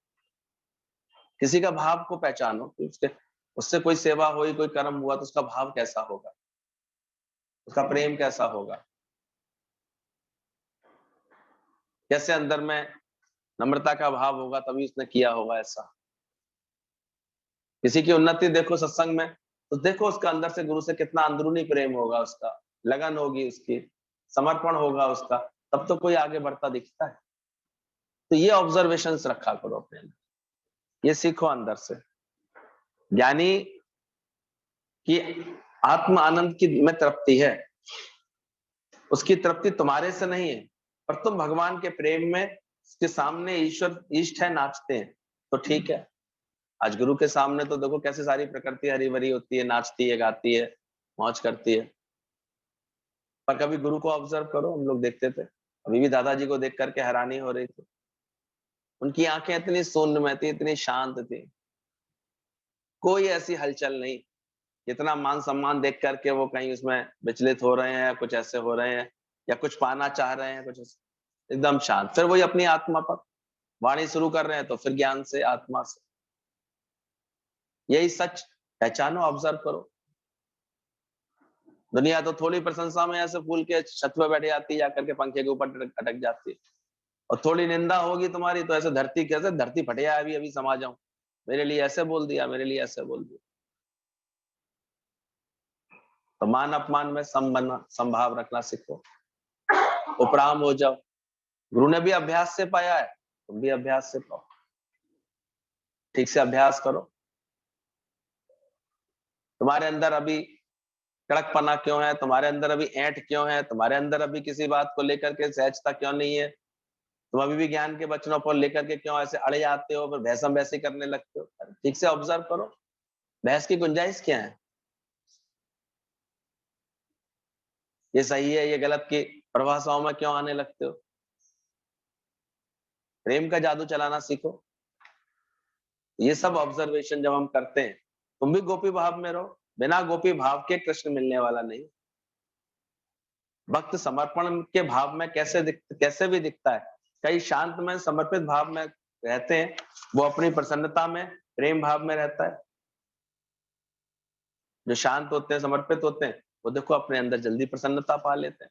किसी का भाव को पहचानो कि उससे कोई सेवा हुई, कोई कर्म हुआ, तो उसका भाव कैसा होगा, उसका प्रेम कैसा होगा, कैसे अंदर में नम्रता का भाव होगा, तभी उसने किया होगा ऐसा। किसी की उन्नति देखो सत्संग में, तो देखो उसका अंदर से गुरु से कितना अंदरूनी प्रेम होगा, उसका लगन होगी, उसकी समर्पण होगा उसका, तब तो कोई आगे बढ़ता दिखता है। तो ये ऑब्जर्वेशंस रखा करो अपने अंदर, ये सीखो अंदर से। ज्ञानी की आत्म आनंद की में तृप्ति है, उसकी तृप्ति तुम्हारे से नहीं है, पर तुम भगवान के प्रेम में उसके सामने ईश्वर इष्ट है, नाचते हैं, तो ठीक है। आज गुरु के सामने तो देखो कैसे सारी प्रकृति हरी भरी होती है, नाचती है, गाती है, मौज करती है। पर कभी गुरु को ऑब्जर्व करो, हम लोग देखते थे, अभी भी दादाजी को देख करके हैरानी हो रही थी। उनकी आंखें इतनी शून्य में थी, इतनी शांत थी, कोई ऐसी हलचल नहीं। इतना मान सम्मान देख करके वो कहीं उसमें विचलित हो रहे हैं, कुछ ऐसे हो रहे हैं, या कुछ पाना चाह रहे हैं, कुछ एकदम शांत। फिर वही अपनी आत्मा पर वाणी शुरू कर रहे हैं, तो फिर ज्ञान से, आत्मा से। यही सच पहचानो, ऑब्जर्व करो। दुनिया तो थोड़ी प्रशंसा में ऐसे फूल के छत पे बैठ जाती है, जाकर के पंखे के ऊपर अटक जाती है, और थोड़ी निंदा होगी तुम्हारी तो ऐसे धरती, कैसे धरती फटे, अभी अभी समा जाऊं, मेरे लिए ऐसे बोल दिया, मेरे लिए ऐसे बोल दिया। तो मान अपमान में संभाव रखना सीखो, उपराम हो जाओ। गुरु ने भी अभ्यास से पाया है, तुम भी अभ्यास से पाओ, ठीक से अभ्यास करो। तुम्हारे अंदर अभी कड़कपना क्यों है, तुम्हारे अंदर अभी ऐंठ क्यों है, तुम्हारे अंदर अभी किसी बात को लेकर के सहजता क्यों नहीं है, तुम अभी भी ज्ञान के वचनों पर लेकर के क्यों ऐसे अड़े आते हो, फिर बहसम बहसी करने लगते हो। ठीक से ऑब्जर्व करो, बहस की गुंजाइश क्या है, ये सही है ये गलत की परिभाषाओं में क्यों आने लगते हो। प्रेम का जादू चलाना सीखो। ये सब ऑब्जर्वेशन जब हम करते हैं, तुम भी गोपी भाव में रहो। बिना गोपी भाव के कृष्ण मिलने वाला नहीं। भक्त समर्पण के भाव में कैसे भी दिखता है। कई शांत में समर्पित भाव में रहते हैं, वो अपनी प्रसन्नता में प्रेम भाव में रहता है। जो शांत होते हैं, समर्पित होते हैं, वो देखो अपने अंदर जल्दी प्रसन्नता पा लेते हैं।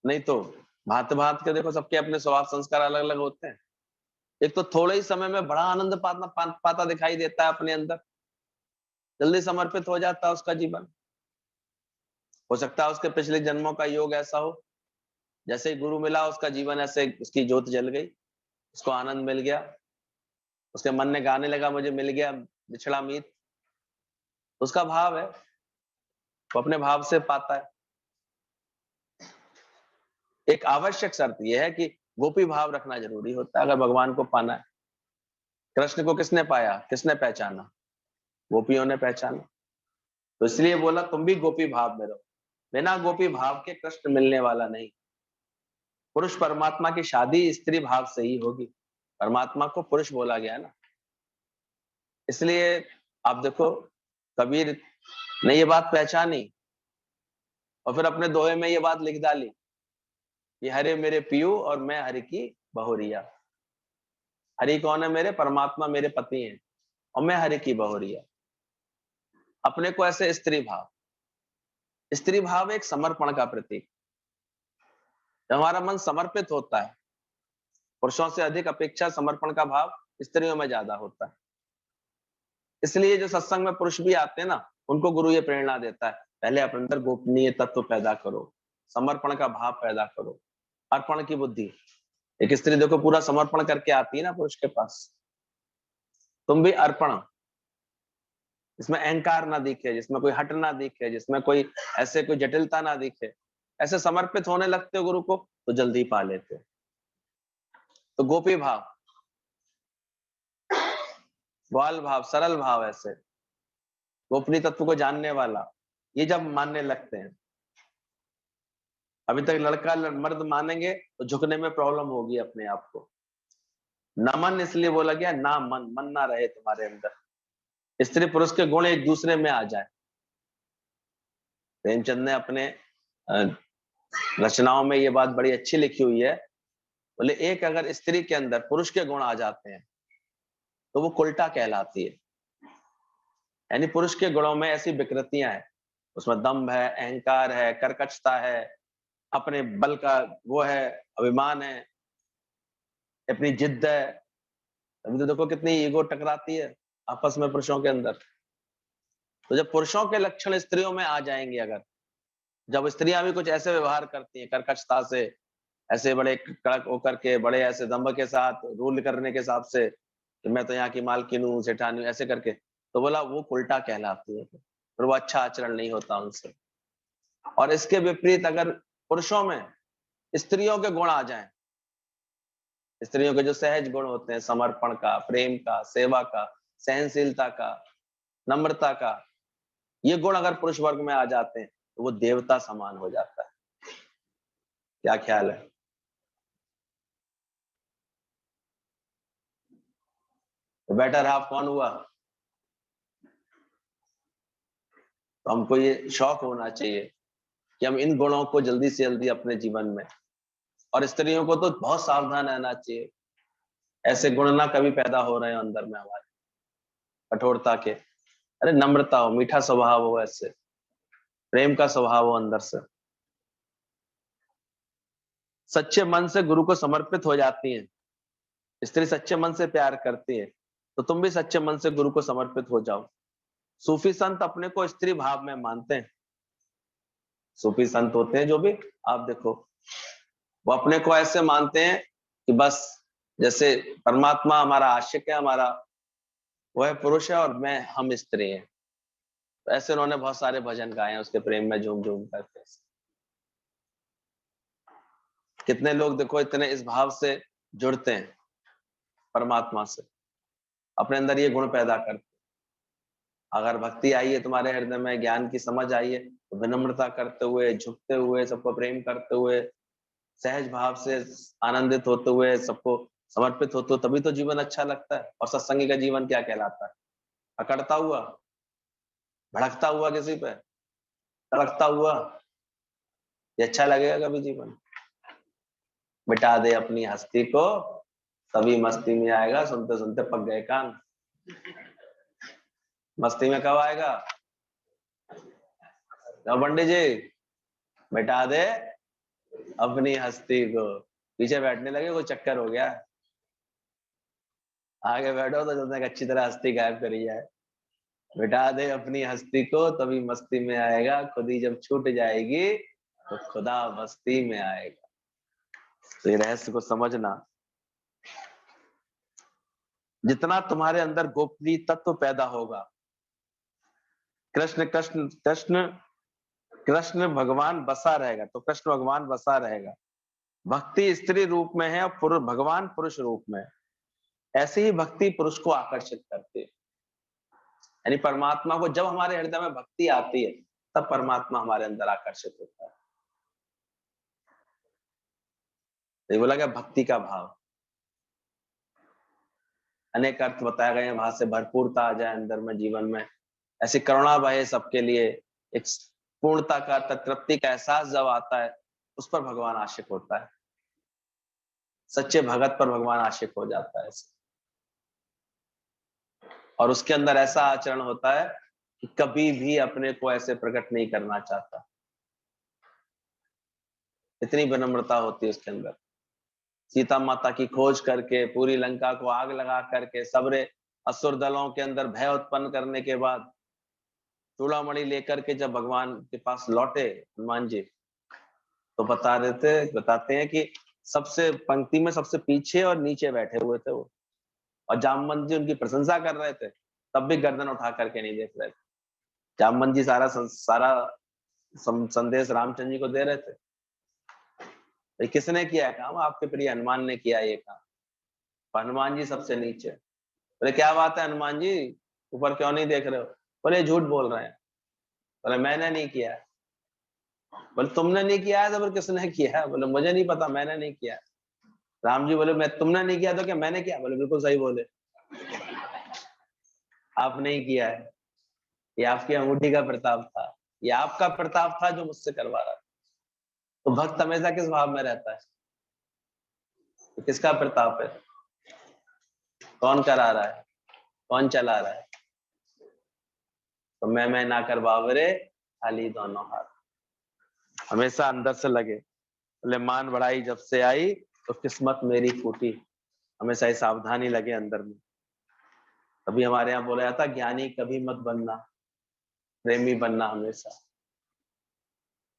नहीं तो भांत भांत के देखो, सबके अपने स्वभाव संस्कार अलग अलग होते हैं। एक तो थोड़े ही समय में बड़ा आनंद पाता दिखाई देता है अपने अंदर, जल्दी समर्पित हो जाता है उसका जीवन। हो सकता है उसके पिछले जन्मों का योग ऐसा हो, जैसे ही गुरु मिला उसका जीवन ऐसे, उसकी ज्योत जल गई, उसको आनंद मिल गया, उसके मन ने गाने लगा, मुझे मिल गया बिछड़ा मीत। उसका भाव है, वो अपने भाव से पाता है। एक आवश्यक शर्त यह है कि गोपी भाव रखना जरूरी होता है अगर भगवान को पाना है। कृष्ण को किसने पाया, किसने पहचाना, गोपियों ने पहचाना। तो इसलिए बोला तुम भी गोपी भाव में रहो। बिना गोपी भाव के कृष्ण मिलने वाला नहीं। पुरुष परमात्मा की शादी स्त्री भाव से ही होगी। परमात्मा को पुरुष बोला गया ना, इसलिए आप देखो कबीर ने ये बात पहचानी और फिर अपने दोहे में ये बात लिख डाली कि हरे मेरे पियू और मैं हरि की बहुरिया। हरि कौन है मेरे, परमात्मा मेरे पति हैं, और मैं हरि की बहुरिया। अपने को ऐसे स्त्री भाव एक समर्पण का प्रतीक। जब हमारा मन समर्पित होता है, पुरुषों से अधिक अपेक्षा समर्पण का भाव स्त्रियों में ज्यादा होता है। इसलिए जो सत्संग में पुरुष भी आते हैं ना, उनको गुरु ये प्रेरणा देता है, पहले अपने अंदर गोपनीय तत्व पैदा करो, समर्पण का भाव पैदा करो, अर्पण की बुद्धि। एक स्त्री देखो पूरा समर्पण करके आती है ना पुरुष के पास, तुम भी अर्पण, जिसमें अहंकार ना दिखे, जिसमें कोई हट ना दिखे, जिसमें कोई ऐसे कोई जटिलता ना दिखे, ऐसे समर्पित होने लगते हो गुरु को तो जल्दी पा लेते हो। तो गोपी भाव, ग्वाल भाव, सरल भाव, ऐसे गोपनीय तत्व को जानने वाला, ये जब मानने लगते हैं। अभी तक लड़का मर्द मानेंगे तो झुकने में प्रॉब्लम होगी अपने आप को। नमन इसलिए बोला गया, ना मन ना रहे तुम्हारे अंदर, स्त्री पुरुष के गुण एक दूसरे में आ जाए। प्रेमचंद ने अपने रचनाओं में ये बात बड़ी अच्छी लिखी हुई है, बोले एक अगर स्त्री के अंदर पुरुष के गुण आ जाते हैं तो वो कुलटा कहलाती है। यानी पुरुष के गुणों में ऐसी विकृतियां हैं, उसमें दम्भ है, अहंकार है, कर्कशता है, अपने बल का वो है, अभिमान है, अपनी जिद्द है। अभी तो देखो कितनी ईगो टकराती है आपस में पुरुषों के अंदर। तो जब पुरुषों के लक्षण स्त्रियों में आ जाएंगे, अगर जब स्त्रियां भी कुछ ऐसे व्यवहार करती हैं कर्कशता से, ऐसे बड़े कड़क होकर के, बड़े ऐसे दम्भ के साथ, रूल करने के हिसाब से कि मैं तो यहाँ की मालकिन हूँ, सेठानी हूँ, ऐसे करके, तो बोला वो उल्टा कहलाती है, फिर वो अच्छा आचरण नहीं होता उनसे। और इसके विपरीत अगर पुरुषों में स्त्रियों के गुण आ जाएं, स्त्रियों के जो सहज गुण होते हैं, समर्पण का, प्रेम का, सेवा का, सहनशीलता का, नम्रता का, ये गुण अगर पुरुष वर्ग में आ जाते हैं तो वो देवता समान हो जाता है। क्या ख्याल है? तो बेटर हाफ कौन हुआ? तो हमको ये शौक होना चाहिए कि हम इन गुणों को जल्दी से जल्दी अपने जीवन में, और स्त्रियों को तो बहुत सावधान रहना चाहिए, ऐसे गुण ना कभी पैदा हो रहे हैं अंदर में हमारे, कठोरता के। अरे नम्रता हो, मीठा स्वभाव हो, ऐसे प्रेम का स्वभाव हो अंदर से, सच्चे मन से गुरु को समर्पित हो जाती हैं। स्त्री सच्चे मन से प्यार करती है, तो तुम भी सच्चे मन से गुरु को समर्पित हो जाओ। सूफी संत अपने को स्त्री भाव में मानते हैं। सूफी संत होते हैं जो भी, आप देखो, वो अपने को ऐसे मानते हैं कि बस जैसे परमात्मा हमारा आशिक है, हमारा वह पुरुष है और हम स्त्री हैं। तो ऐसे उन्होंने बहुत सारे भजन गाए हैं उसके प्रेम में झूम झूम करके। कितने लोग देखो इतने इस भाव से जुड़ते हैं परमात्मा से, अपने अंदर ये गुण पैदा करते। अगर भक्ति आई है तुम्हारे हृदय में, ज्ञान की समझ आई है, तो विनम्रता करते हुए, झुकते हुए, सबको प्रेम करते हुए, सहज भाव से आनंदित होते हुए, सबको समर्पित होते हो, तभी तो जीवन अच्छा लगता है। और सत्संगी का जीवन क्या कहलाता है? अकड़ता हुआ, भड़कता हुआ, किसी पे तड़कता हुआ, ये अच्छा लगेगा कभी जीवन? मिटा दे अपनी हस्ती को, तभी मस्ती में आएगा। सुनते सुनते पक गए कान। मस्ती में कब आएगा? तो पंडित जी मिटा दे अपनी हस्ती को। पीछे बैठने लगे, कोई चक्कर हो गया? आगे बैठो तो जब तक अच्छी तरह हस्ती गायब करी जाए। मिटा दे अपनी हस्ती को, तभी मस्ती में आएगा। खुद ही जब छूट जाएगी तो खुदा मस्ती में आएगा। तो ये रहस्य को समझना, जितना तुम्हारे अंदर गोपनीय तत्व पैदा होगा, कृष्ण कृष्ण कृष्ण कृष्ण भगवान बसा रहेगा, तो कृष्ण भगवान बसा रहेगा। भक्ति स्त्री रूप में है और भगवान पुरुष रूप में है। ऐसे ही भक्ति पुरुष को आकर्षित करती है। यानी परमात्मा को जब हमारे हृदय में भक्ति आती है, तब परमात्मा हमारे अंदर आकर्षित होता है। ये बोला गया भक्ति का भाव, अनेक अर्थ बताए गए हैं, वहां से भरपूरता आ जाए अंदर में, जीवन में ऐसी करुणा बहे सबके लिए, एक पूर्णता का, तृप्ति का एहसास जब आता है, उस पर भगवान आशिक होता है। सच्चे भगत पर भगवान आशिक हो जाता है। और उसके अंदर ऐसा आचरण होता है कि कभी भी अपने को ऐसे प्रकट नहीं करना चाहता। इतनी विनम्रता होती है उसके अंदर। सीता माता की खोज करके पूरी लंका को आग लगा करके सबरे असुर दलों के अंदर भय उत्पन्न करने के बाद चूड़ामणि लेकर के जब भगवान के पास लौटे हनुमान जी, तो बताते हैं कि सबसे पंक्ति में सबसे पीछे और नीचे बैठे हुए थे वो, और जामवंत जी उनकी प्रशंसा कर रहे थे, तब भी गर्दन उठा करके नहीं देख रहे थे। जामवंत जी सारा संदेश रामचंद्र जी को दे रहे थे। भाई किसने किया है काम? आपके प्रिय हनुमान ने किया ये काम। हनुमान जी सबसे नीचे। बोले क्या बात है हनुमान जी, ऊपर क्यों नहीं देख रहे हो? बोले झूठ बोल रहे हैं। बोले मैंने नहीं किया है। बोले तुमने नहीं किया है तो फिर किसने किया है? बोले मुझे नहीं पता, मैंने नहीं किया है। राम जी बोले मैं तुमने नहीं किया तो क्या मैंने किया? बोले बिल्कुल सही बोले, आप नहीं किया है, ये आपकी अंगूठी का प्रताप था, ये आपका प्रताप था जो मुझसे करवा रहा था। तो भक्त हमेशा किस भाव में रहता है? तो किसका प्रताप है? कौन करा रहा है? कौन चला रहा है? तो मैं ना कर बावरे खाली दोनों हाथ। हमेशा अंदर से लगे। बोले मान बढ़ाई जब से आई तो किस्मत मेरी फूटी। हमेशा ही सावधानी लगे अंदर में। कभी हमारे यहाँ बोला जाता ज्ञानी कभी मत बनना, प्रेमी बनना हमेशा।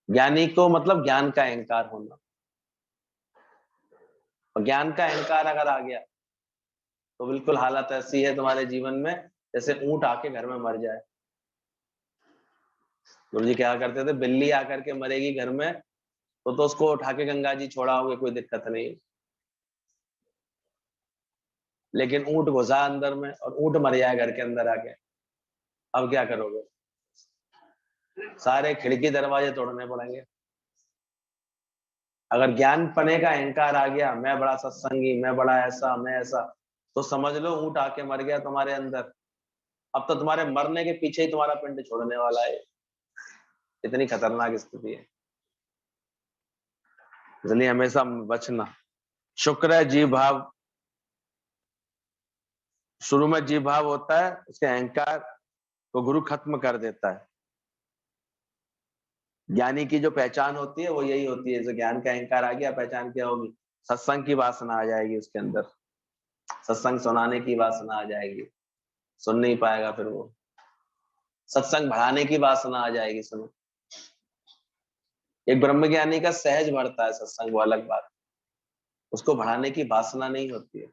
ज्ञानी को मतलब ज्ञान का अहंकार होना, और ज्ञान का अहंकार अगर आ गया तो बिल्कुल हालत ऐसी है तुम्हारे जीवन में जैसे ऊंट आके घर में मर जाए। गुरु जी क्या करते थे, बिल्ली आकर के मरेगी घर में तो उसको उठा के गंगा जी छोड़ाओगे, कोई दिक्कत नहीं। लेकिन ऊंट घुसा अंदर में और ऊंट मर जाए घर के अंदर आके, अब क्या करोगे? सारे खिड़की दरवाजे तोड़ने पड़ेंगे। अगर ज्ञान पने का अहंकार आ गया, मैं बड़ा सत्संगी, मैं बड़ा ऐसा, मैं ऐसा, तो समझ लो ऊंट आके मर गया तुम्हारे अंदर। अब तो तुम्हारे मरने के पीछे ही तुम्हारा पिंड छोड़ने वाला है। इतनी खतरनाक स्थिति है, इसलिए हमेशा बचना। शुक्र है जीव भाव, शुरू में जीव भाव होता है, उसके अहंकार को गुरु खत्म कर देता है। ज्ञानी की जो पहचान होती है वो यही होती है। जो ज्ञान का अहंकार आ गया, पहचान क्या होगी? सत्संग की वासना आ जाएगी उसके अंदर, सत्संग सुनाने की वासना आ जाएगी, सुन नहीं पाएगा फिर वो। सत्संग बढ़ाने की वासना आ जाएगी। सुनो, एक ब्रह्मज्ञानी का सहज बढ़ता है सत्संग, वो अलग बात, उसको बढ़ाने की वासना नहीं होती है।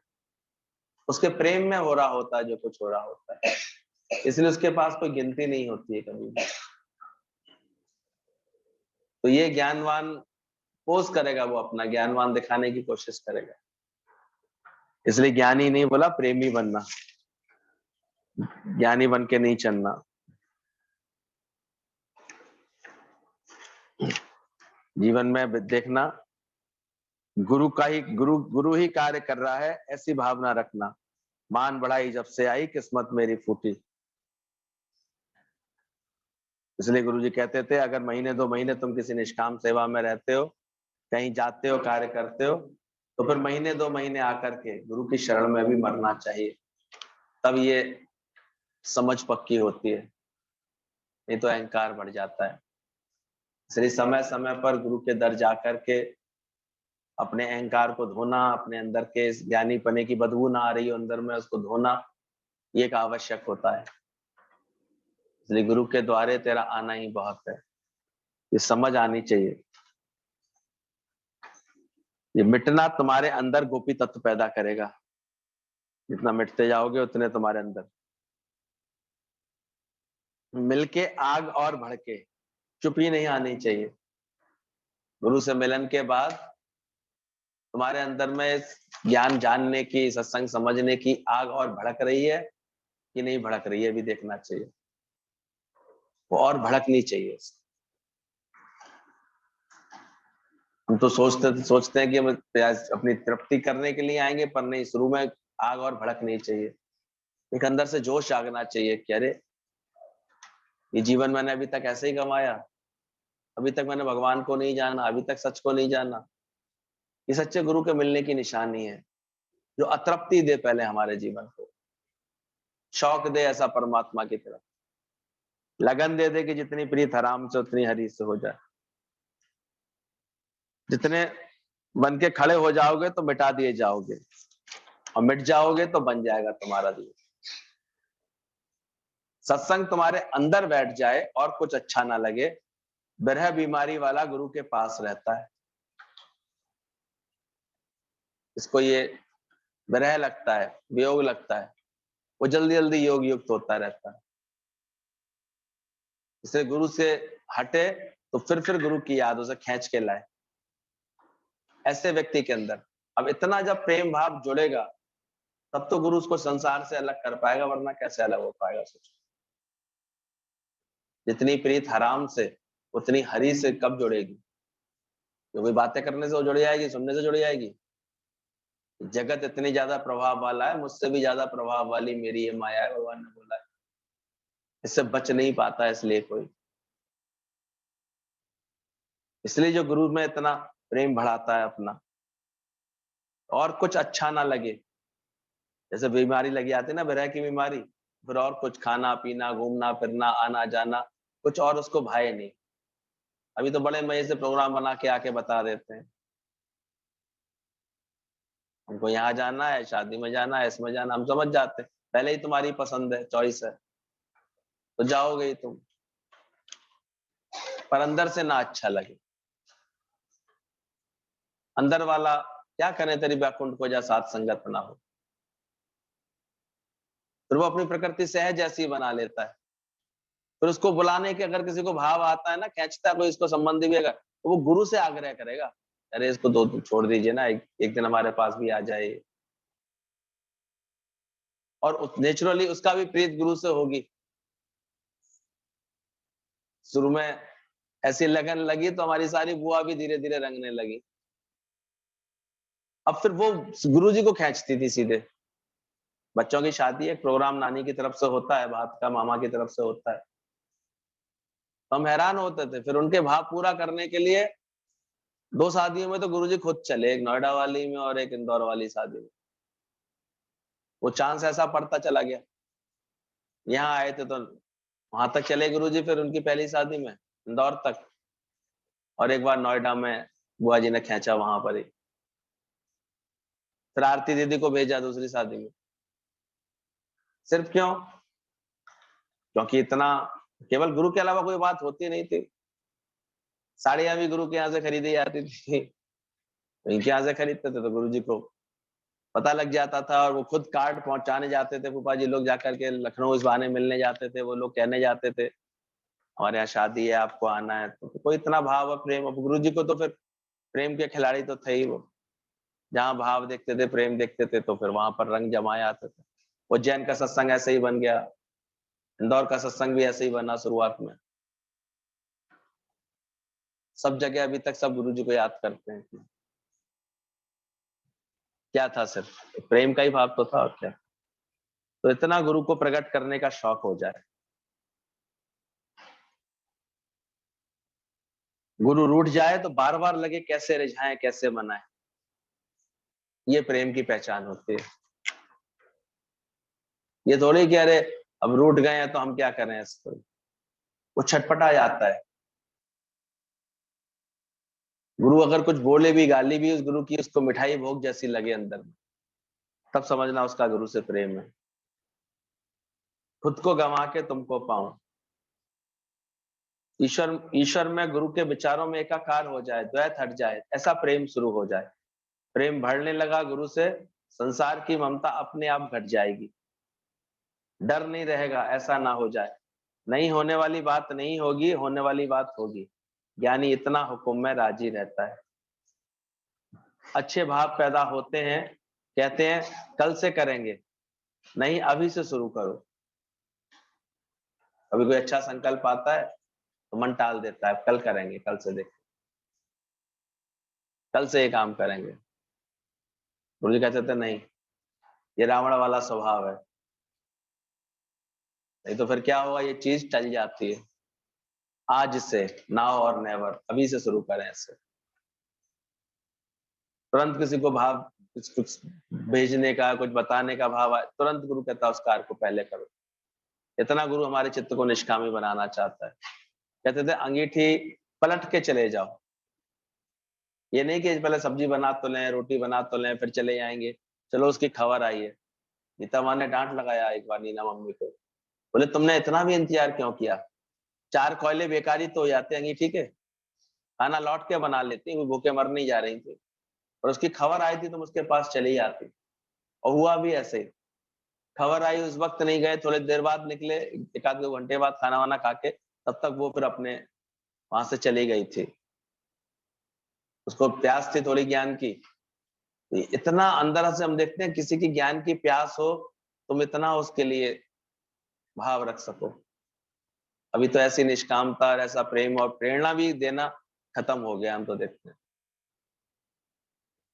उसके प्रेम में हो रहा होता है जो कुछ हो रहा होता है, इसलिए उसके पास कोई गिनती नहीं होती है कभी भी। तो ये ज्ञानवान पोज करेगा, वो अपना ज्ञानवान दिखाने की कोशिश करेगा। इसलिए ज्ञानी नहीं बोला, प्रेमी बनना, ज्ञानी बन के नहीं चलना। जीवन में देखना गुरु ही कार्य कर रहा है, ऐसी भावना रखना। मान बढ़ाई जब से आई किस्मत मेरी फूटी। इसलिए गुरु जी कहते थे अगर महीने 2 महीने तुम किसी निष्काम सेवा में रहते हो, कहीं जाते हो, कार्य करते हो, तो फिर महीने 2 महीने आकर के गुरु की शरण में भी मरना चाहिए। तब ये समझ पक्की होती है, नहीं तो अहंकार बढ़ जाता है। इसलिए समय समय पर गुरु के दर जाकर के अपने अहंकार को धोना, अपने अंदर के ज्ञानी पने की बदबू ना आ रही हो अंदर में, उसको धोना, ये एक आवश्यक होता है। इसलिए गुरु के द्वारे तेरा आना ही बहुत है, ये समझ आनी चाहिए। ये मिटना तुम्हारे अंदर गोपी तत्व पैदा करेगा। जितना मिटते जाओगे उतने तुम्हारे अंदर मिलके आग और भड़के। चुप्पी नहीं आनी चाहिए। गुरु से मिलन के बाद तुम्हारे अंदर में ज्ञान जानने की, सत्संग समझने की आग और भड़क रही है कि नहीं भड़क रही है, भी देखना चाहिए। वो और भड़कनी चाहिए। हम तो सोचते हैं कि हम अपनी तृप्ति करने के लिए आएंगे, पर नहीं, शुरू में आग और भड़कनी चाहिए। एक अंदर से जोश जागना चाहिए कि अरे ये जीवन मैंने अभी तक ऐसे ही कमाया, अभी तक मैंने भगवान को नहीं जाना, अभी तक सच को नहीं जाना। ये सच्चे गुरु के मिलने की निशानी है, जो अतृप्ति दे पहले हमारे जीवन को, शौक दे ऐसा परमात्मा की तरफ। लगन दे दे कि जितनी प्रीत हराम से उतनी हरी से हो जाए। जितने बन के खड़े हो जाओगे तो मिटा दिए जाओगे, और मिट जाओगे तो बन जाएगा तुम्हारा दिल। सत्संग तुम्हारे अंदर बैठ जाए और कुछ अच्छा ना लगे, विरह बीमारी वाला गुरु के पास रहता है। इसको ये विरह लगता है, वियोग लगता है, वो जल्दी जल्दी योग युक्त होता रहता है। इसलिए गुरु से हटे तो फिर गुरु की याद उसे खींच के लाए। ऐसे व्यक्ति के अंदर अब इतना जब प्रेम भाव जुड़ेगा, तब तो गुरु उसको संसार से अलग कर पाएगा, वरना कैसे अलग हो पाएगा। सोचो, जितनी प्रीत हराम से उतनी हरी से कब जुड़ेगी? क्योंकि बातें करने से वो जुड़ जाएगी, सुनने से जुड़ जाएगी। जगत इतनी ज्यादा प्रभाव वाला है, मुझसे भी ज्यादा प्रभाव वाली मेरी ये माया है, भगवान ने बोला है। इससे बच नहीं पाता इसलिए कोई। इसलिए जो गुरु में इतना प्रेम बढ़ाता है अपना, और कुछ अच्छा ना लगे, जैसे बीमारी लगी आती है ना, विरह की बीमारी, फिर और कुछ खाना पीना, घूमना फिरना, आना जाना, कुछ और उसको भाए नहीं। अभी तो बड़े मजे से प्रोग्राम बना के आके बता देते हैं, हमको यहाँ जाना है, शादी में जाना है, इसमें जाना, हम समझ जाते हैं पहले ही तुम्हारी पसंद है, चॉइस है, तो जाओगे ही तुम। पर अंदर से ना अच्छा लगे, अंदर वाला क्या करे, तेरी बैकुंठ को जा साथ संगत ना हो। फिर वो अपनी प्रकृति सहज ऐसी बना लेता है। फिर उसको बुलाने के अगर किसी को भाव आता है ना, खींचता है कोई इसको संबंधी भी, अगर तो वो गुरु से आग्रह करेगा, अरे इसको दो छोड़ दीजिए ना, एक दिन हमारे पास भी आ जाए। और नेचुरली उसका भी प्रीत गुरु से होगी। शुरू में ऐसी लगन लगी तो हमारी सारी बुआ भी धीरे धीरे रंगने लगी। अब फिर वो गुरु जी को खींचती थी सीधे। बच्चों की शादी, एक प्रोग्राम नानी की तरफ से होता है, बात का मामा की तरफ से होता है, तो हम हैरान होते थे। फिर उनके भाव पूरा करने के लिए 2 शादियों में तो गुरुजी खुद चले, एक नोएडा वाली में और एक इंदौर वाली शादी में। वो चांस ऐसा पड़ता चला गया, यहाँ आए थे तो वहां तक चले गुरुजी, फिर उनकी पहली शादी में इंदौर तक, और एक बार नोएडा में बुआ जी ने खींचा वहां पर ही। फिर आरती दीदी को भेजा दूसरी शादी में। सिर्फ क्यों? क्योंकि इतना, केवल गुरु के अलावा कोई बात होती नहीं थी। साड़ियां भी गुरु के यहाँ से खरीदी जाती थी, इनके यहाँ से खरीदते थे तो गुरु जी को पता लग जाता था, और वो खुद कार्ड पहुंचाने जाते थे। फूफा जी लोग जाकर के लखनऊ इस बहाने मिलने जाते थे, वो लोग कहने जाते थे हमारे यहाँ शादी है, आपको आना है। तो कोई इतना भाव और प्रेम, अब गुरु जी को तो फिर प्रेम के खिलाड़ी तो थे ही वो। जहाँ भाव देखते थे, प्रेम देखते थे, तो फिर वहां पर रंग जमाए आते थे। उज्जैन का सत्संग ऐसे ही बन गया, इंदौर का सत्संग भी ऐसे ही बना शुरुआत में। सब जगह अभी तक सब गुरु जी को याद करते हैं। क्या था? सिर्फ प्रेम का ही भाव तो था, और क्या। तो इतना गुरु को प्रकट करने का शौक हो जाए। गुरु रूठ जाए तो बार बार लगे कैसे रिझाएं, कैसे मनाएं। ये प्रेम की पहचान होती है। ये थोड़ी कि अरे अब रूठ गए हैं तो हम क्या करें इसको, वो छटपटा जाता है। गुरु अगर कुछ बोले भी, गाली भी उस गुरु की उसको मिठाई भोग जैसी लगे अंदर में, तब समझना उसका गुरु से प्रेम है। खुद को गंवा के तुमको पाऊं, ईश्वर में गुरु के विचारों में एकाकार हो जाए, द्वैत हट जाए, ऐसा प्रेम शुरू हो जाए। प्रेम बढ़ने लगा गुरु से, संसार की ममता अपने आप घट जाएगी। डर नहीं रहेगा, ऐसा ना हो जाए। नहीं होने वाली बात नहीं होगी, होने वाली बात होगी। यानी इतना हुक्म में राजी रहता है। अच्छे भाव पैदा होते हैं, कहते हैं कल से करेंगे, नहीं अभी से शुरू करो। अभी कोई अच्छा संकल्प आता है तो मन टाल देता है, कल करेंगे, कल से देख, कल से ये काम करेंगे। गुरु जी कहते थे नहीं, ये रावण वाला स्वभाव है। नहीं तो फिर क्या होगा, ये चीज टल जाती है। आज से, नाउ और नेवर, अभी से शुरू करें ऐसे। तुरंत किसी को भाव, कुछ भेजने का, कुछ बताने का भाव आए, तुरंत गुरु कहता है उस कार्य को पहले करो। इतना गुरु हमारे चित्त को निष्कामी बनाना चाहता है। कहते थे अंगीठी पलट के चले जाओ, ये नहीं कि पहले सब्जी बना तो लें, रोटी बना तो लें, फिर चले जाएंगे, चलो उसकी खबर आई है। नीता माँ ने डांट लगाया एक बार नीना मम्मी को, बोले तुमने इतना भी इंतजार क्यों किया, 4 कोयले बेकारी तो हो जाते अंगीठी के, खाना लौट के बना लेती, वो भूखे मर नहीं जा रही थी, और उसकी खबर आई थी तुम उसके पास चली आती। और हुआ भी ऐसे, खबर आई उस वक्त नहीं गए, थोड़ी देर बाद निकले, 1-2 घंटे बाद खाना वाना खा के, तब तक वो फिर अपने वहां से चली गई थी। उसको प्यास थी थोड़ी ज्ञान की। इतना अंदर से हम देखते हैं, किसी की ज्ञान की प्यास हो, तुम इतना उसके लिए भाव रख सको। अभी तो ऐसी निष्कामता और ऐसा प्रेम और प्रेरणा भी देना खत्म हो गया, हम तो देखते हैं।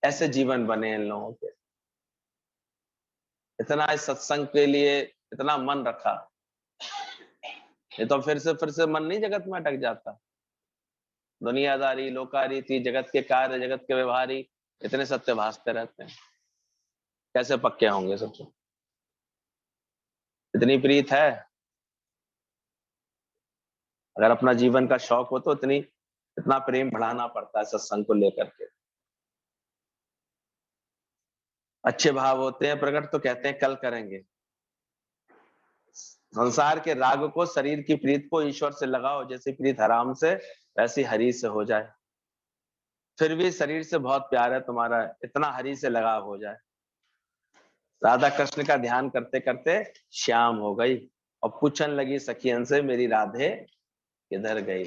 ऐसे जीवन बने इन लोगों के, इतना इस सत्संग के लिए इतना मन रखा, ये तो फिर से मन नहीं जगत में अटक जाता। दुनियादारी, लोकारीति, जगत के कार्य, जगत के व्यवहारी इतने सत्य भासते रहते हैं, कैसे पक्के होंगे सोचो। इतनी प्रीत है, अगर अपना जीवन का शौक हो तो इतना प्रेम बढ़ाना पड़ता है सत्संग को लेकर के। अच्छे भाव होते हैं प्रकट तो कहते हैं कल करेंगे। संसार के राग को, शरीर की प्रीत को ईश्वर से लगाओ, जैसी प्रीत हराम से वैसी हरि से हो जाए। फिर भी शरीर से बहुत प्यार है तुम्हारा, इतना हरि से लगाव हो जाए। राधा कृष्ण का ध्यान करते करते श्याम हो गई और पूछने लगी सखियन से, मेरी राधे किधर गई।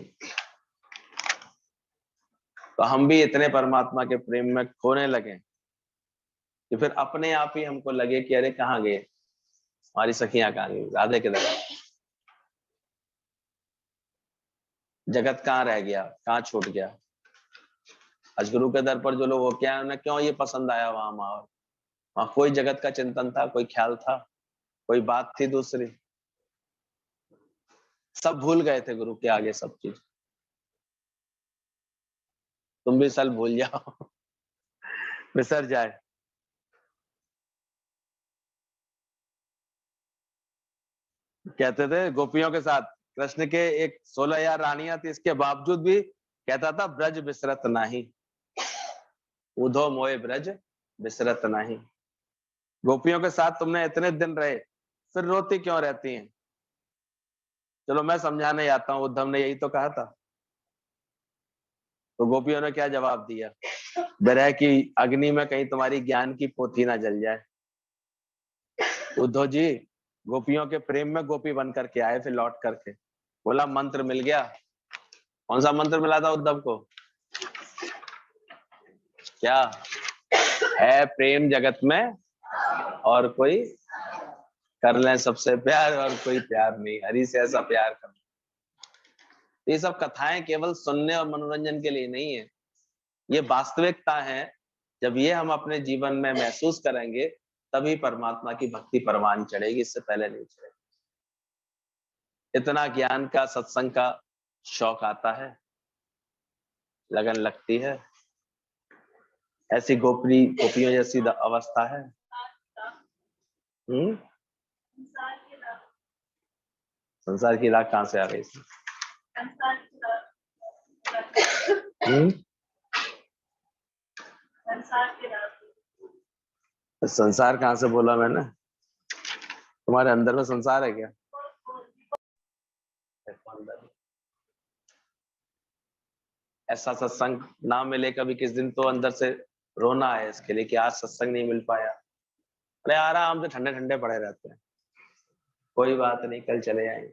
तो हम भी इतने परमात्मा के प्रेम में खोने लगे कि फिर अपने आप ही हमको लगे कि अरे कहाँ गए हमारी सखियां, कहाँ गई, राधे किधर, जगत कहाँ रह गया, कहाँ छूट गया। आज गुरु के दर पर जो लोग हो, क्या उन्हें क्यों ये पसंद आया वहां माहौल, वहां कोई जगत का चिंतन था, कोई ख्याल था, कोई बात थी दूसरी, सब भूल गए थे गुरु के आगे सब चीज। तुम भी सल भूल जाओ बिसर जाए। कहते थे गोपियों के साथ, कृष्ण के एक 16,000 रानियां थी, इसके बावजूद भी कहता था ब्रज बिसरत नहीं, उधो मोए ब्रज बिसरत नहीं। गोपियों के साथ तुमने इतने दिन रहे, फिर रोती क्यों रहती हैं। चलो मैं समझाने आता हूँ, उद्धव ने यही तो कहा था। तो गोपियों ने क्या जवाब दिया, विरह की अग्नि में कहीं तुम्हारी ज्ञान की पोथी ना जल जाए। उद्धव जी गोपियों के प्रेम में गोपी बन करके आए, फिर लौट करके बोला मंत्र मिल गया। कौन सा मंत्र मिला था उद्धव को, क्या है, प्रेम जगत में और कोई कर ले सबसे प्यार, और कोई प्यार नहीं, हरि से ऐसा प्यार कर। ये सब कथाएं केवल सुनने और मनोरंजन के लिए नहीं है, ये वास्तविकता है। जब ये हम अपने जीवन में महसूस करेंगे तभी परमात्मा की भक्ति परवान चढ़ेगी, इससे पहले नहीं चढ़ेगी। इतना ज्ञान का, सत्संग का शौक आता है, लगन लगती है, ऐसी गोपियों जैसी अवस्था है। संसार की राग कहां से आ गई इसमें? संसार कहां से बोला मैंने, तुम्हारे अंदर में संसार है क्या? ऐसा सत्संग ना मिले कभी किस दिन तो अंदर से रोना है इसके लिए कि आज सत्संग नहीं मिल पाया। अरे आराम से ठंडे ठंडे पड़े रहते हैं, कोई बात नहीं, कल चले आएंगे।